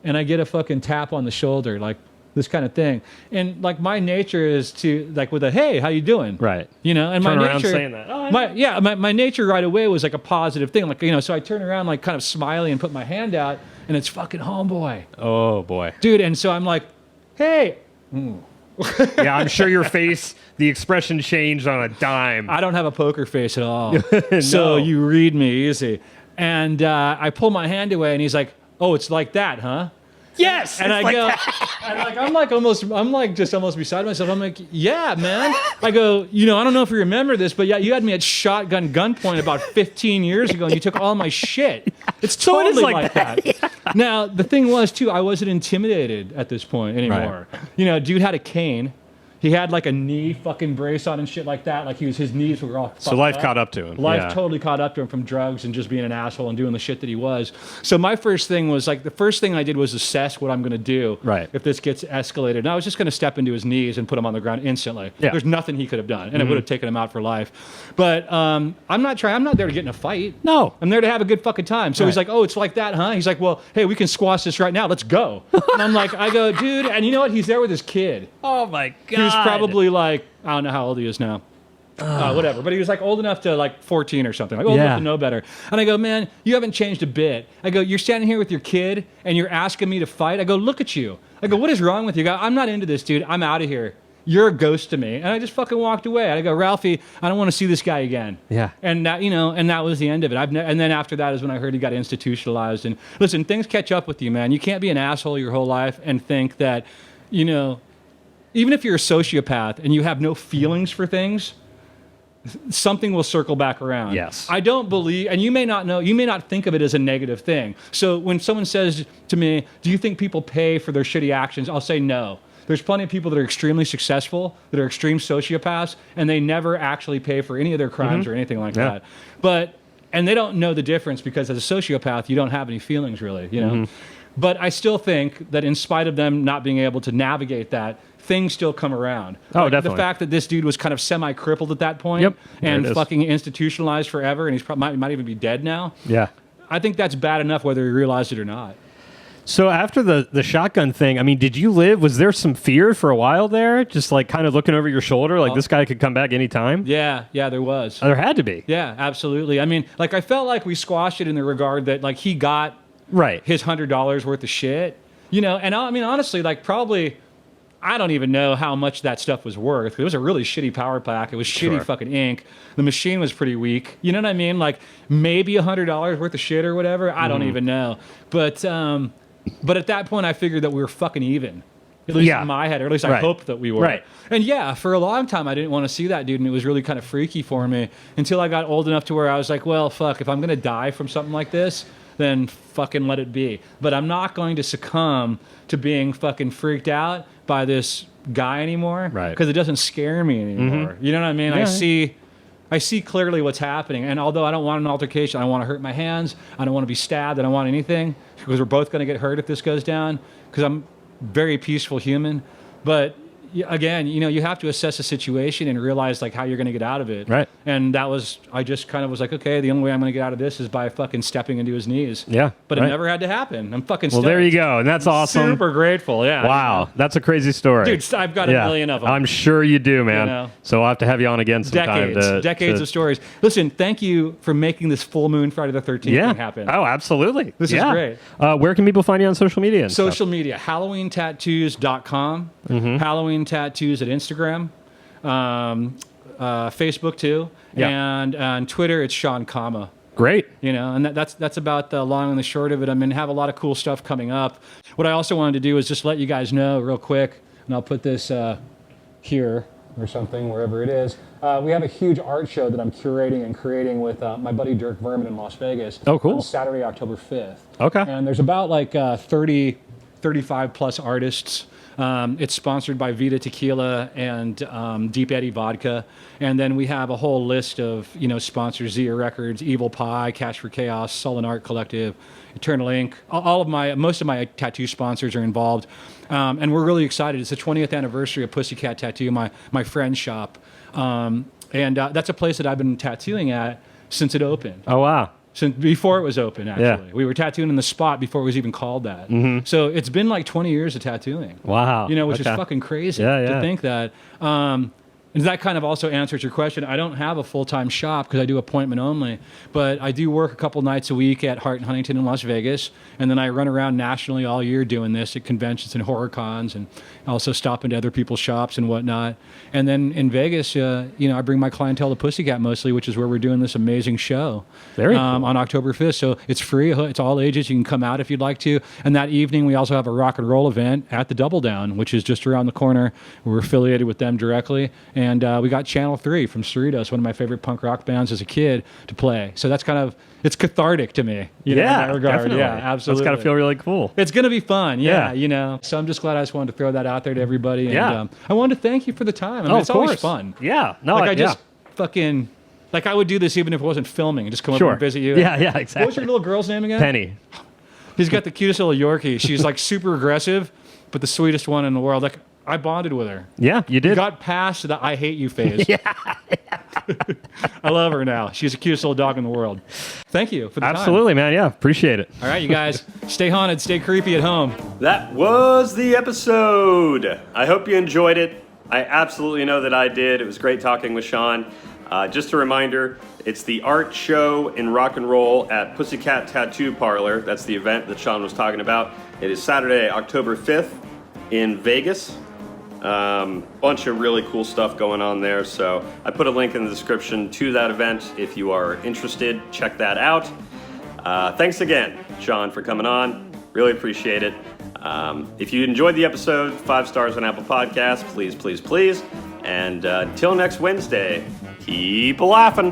and I get a fucking tap on the shoulder, like this kind of thing. And like my nature is to like with a, hey, how you doing? Right. And Turn my around nature, saying that. Oh, my nature right away was like a positive thing. Like, so I turn around like kind of smiling and put my hand out, and it's fucking homeboy. Oh boy. Dude, and so I'm like, hey. Yeah, I'm sure your face, the expression changed on a dime. I don't have a poker face at all. So you read me easy. And I pull my hand away, and he's like, oh, it's like that, huh? Yes. And I go, I'm like almost beside myself. I'm like, yeah, man. I go, I don't know if you remember this, but yeah, you had me at shotgun gunpoint about 15 years ago, and you took all my shit. It's totally it is like that. Yeah. Now, the thing was, too, I wasn't intimidated at this point anymore. Right. Dude had a cane. He had like a knee fucking brace on and shit like that. Like his knees were all fucked So life up. caught up to him. Life totally caught up to him from drugs and just being an asshole and doing the shit that he was. So my first thing was like, the first thing I did was assess what I'm going to do if this gets escalated. And I was just going to step into his knees and put him on the ground instantly. Yeah. There's nothing he could have done, and it would have taken him out for life. But I'm not there to get in a fight. No. I'm there to have a good fucking time. So he's like, oh, it's like that, huh? He's like, well, hey, we can squash this right now. Let's go. And I'm like, I go, dude, and you know what? He's there with his kid. Oh my God. He was probably like, I don't know how old he is now. Whatever. But he was like old enough to like 14 or something. Like old enough to know better. And I go, man, you haven't changed a bit. I go, you're standing here with your kid and you're asking me to fight. I go, look at you. I go, what is wrong with you? I go, I'm not into this, dude. I'm out of here. You're a ghost to me. And I just fucking walked away. I go, Ralphie, I don't want to see this guy again. Yeah. And that, and that was the end of it. And then after that is when I heard he got institutionalized. And listen, things catch up with you, man. You can't be an asshole your whole life and think that, even if you're a sociopath and you have no feelings for things, something will circle back around. Yes. I don't believe, and you may not think of it as a negative thing. So when someone says to me, do you think people pay for their shitty actions? I'll say no. There's plenty of people that are extremely successful, that are extreme sociopaths, and they never actually pay for any of their crimes or anything like that. And they don't know the difference because as a sociopath, you don't have any feelings really, But I still think that in spite of them not being able to navigate that, things still come around. Oh, definitely. The fact that this dude was kind of semi-crippled at that point and fucking institutionalized forever, and he's might even be dead now. Yeah. I think that's bad enough whether he realized it or not. So after the shotgun thing, I mean, did you live? Was there some fear for a while there? Just like kind of looking over your shoulder, like this guy could come back anytime? Yeah, there was. There had to be. Yeah, absolutely. I mean, like I felt like we squashed it in the regard that like he got his $100 worth of shit, and I mean, honestly, like probably, I don't even know how much that stuff was worth. It was a really shitty power pack. It was shitty fucking ink. The machine was pretty weak. You know what I mean? Like maybe $100 worth of shit or whatever. I don't even know. But at that point, I figured that we were fucking even. At least in my head, or at least I hoped that we were. Right. And for a long time, I didn't want to see that dude, and it was really kind of freaky for me until I got old enough to where I was like, well, fuck, if I'm going to die from something like this, then fucking let it be. But I'm not going to succumb to being fucking freaked out by this guy anymore. Right. Because it doesn't scare me anymore. You know what I mean? Yeah. I see clearly what's happening. And although I don't want an altercation, I don't want to hurt my hands. I don't want to be stabbed. I don't want anything because we're both going to get hurt if this goes down because I'm a very peaceful human. But again, you have to assess the situation and realize like how you're going to get out of it. Right. And I just kind of was like, okay, the only way I'm going to get out of this is by fucking stepping into his knees. Yeah. But it never had to happen. I'm fucking stoked. Well, there you go. And that's awesome. Super grateful. Yeah. Wow. That's a crazy story. Dude, I've got a million of them. I'm sure you do, man. So I'll have to have you on again sometime. Decades of stories. Listen, thank you for making this full moon Friday the 13th thing happen. Oh, absolutely. This is great. Where can people find you on social media? Social media, HalloweenTattoos.com, Halloween Tattoos at Instagram, Facebook too, and on Twitter it's Shaun Kama. Great. And that's about the long and the short of it. I mean, have a lot of cool stuff coming up. What I also wanted to do is just let you guys know real quick, and I'll put this here or something, wherever it is. We have a huge art show that I'm curating and creating with my buddy Dirk Verman in Las Vegas. Oh, cool. On Saturday, October 5th. Okay. And there's about like 30, 35 plus artists. It's sponsored by Vita Tequila and Deep Eddy Vodka. And then we have a whole list of, sponsors: Zia Records, Evil Pie, Cash for Chaos, Sullen Art Collective, Eternal Ink. Most of my tattoo sponsors are involved. And we're really excited. It's the 20th anniversary of Pussycat Tattoo, my friend's shop. And that's a place that I've been tattooing at since it opened. Oh, wow. Since before it was open, actually. Yeah. We were tattooing in the spot before it was even called that. Mm-hmm. So it's been like 20 years of tattooing. Wow. Which is fucking crazy to think that. And that kind of also answers your question. I don't have a full-time shop because I do appointment only, but I do work a couple nights a week at Hart and Huntington in Las Vegas, and then I run around nationally all year doing this at conventions and horror cons, and also stop into other people's shops and whatnot. And then in Vegas, I bring my clientele to Pussycat mostly, which is where we're doing this amazing show. Very cool. On October 5th. So it's free. It's all ages. You can come out if you'd like to. And that evening, we also have a rock and roll event at the Double Down, which is just around the corner. We're affiliated with them directly. And we got Channel 3 from Cerritos, one of my favorite punk rock bands as a kid, to play. So that's it's cathartic to me. In that regard. Definitely. Yeah, absolutely. That's got to feel really cool. It's going to be fun. Yeah. So I'm just glad I just wanted to throw that out there to everybody. And I wanted to thank you for the time. I mean, it's always fun. Yeah. No, I just fucking... Like, I would do this even if it wasn't filming, and just come over and visit you. Yeah, exactly. What was your little girl's name again? Penny. He's got the cutest little Yorkie. She's like super aggressive, but the sweetest one in the world. Like, I bonded with her. Yeah, you did. Got past the I hate you phase. I love her now. She's the cutest little dog in the world. Thank you for the time. Absolutely, man. Yeah, appreciate it. All right, you guys, stay haunted, stay creepy at home. That was the episode. I hope you enjoyed it. I absolutely know that I did. It was great talking with Shaun. Just a reminder, it's the art show in rock and roll at Pussycat Tattoo Parlor. That's the event that Shaun was talking about. It is Saturday, October 5th in Vegas. Bunch of really cool stuff going on there. So I put a link in the description to that event. If you are interested, check that out. Thanks again, Shaun, for coming on. Really appreciate it. If you enjoyed the episode, 5 stars on Apple Podcasts, please, please, please. And until next Wednesday, keep laughing.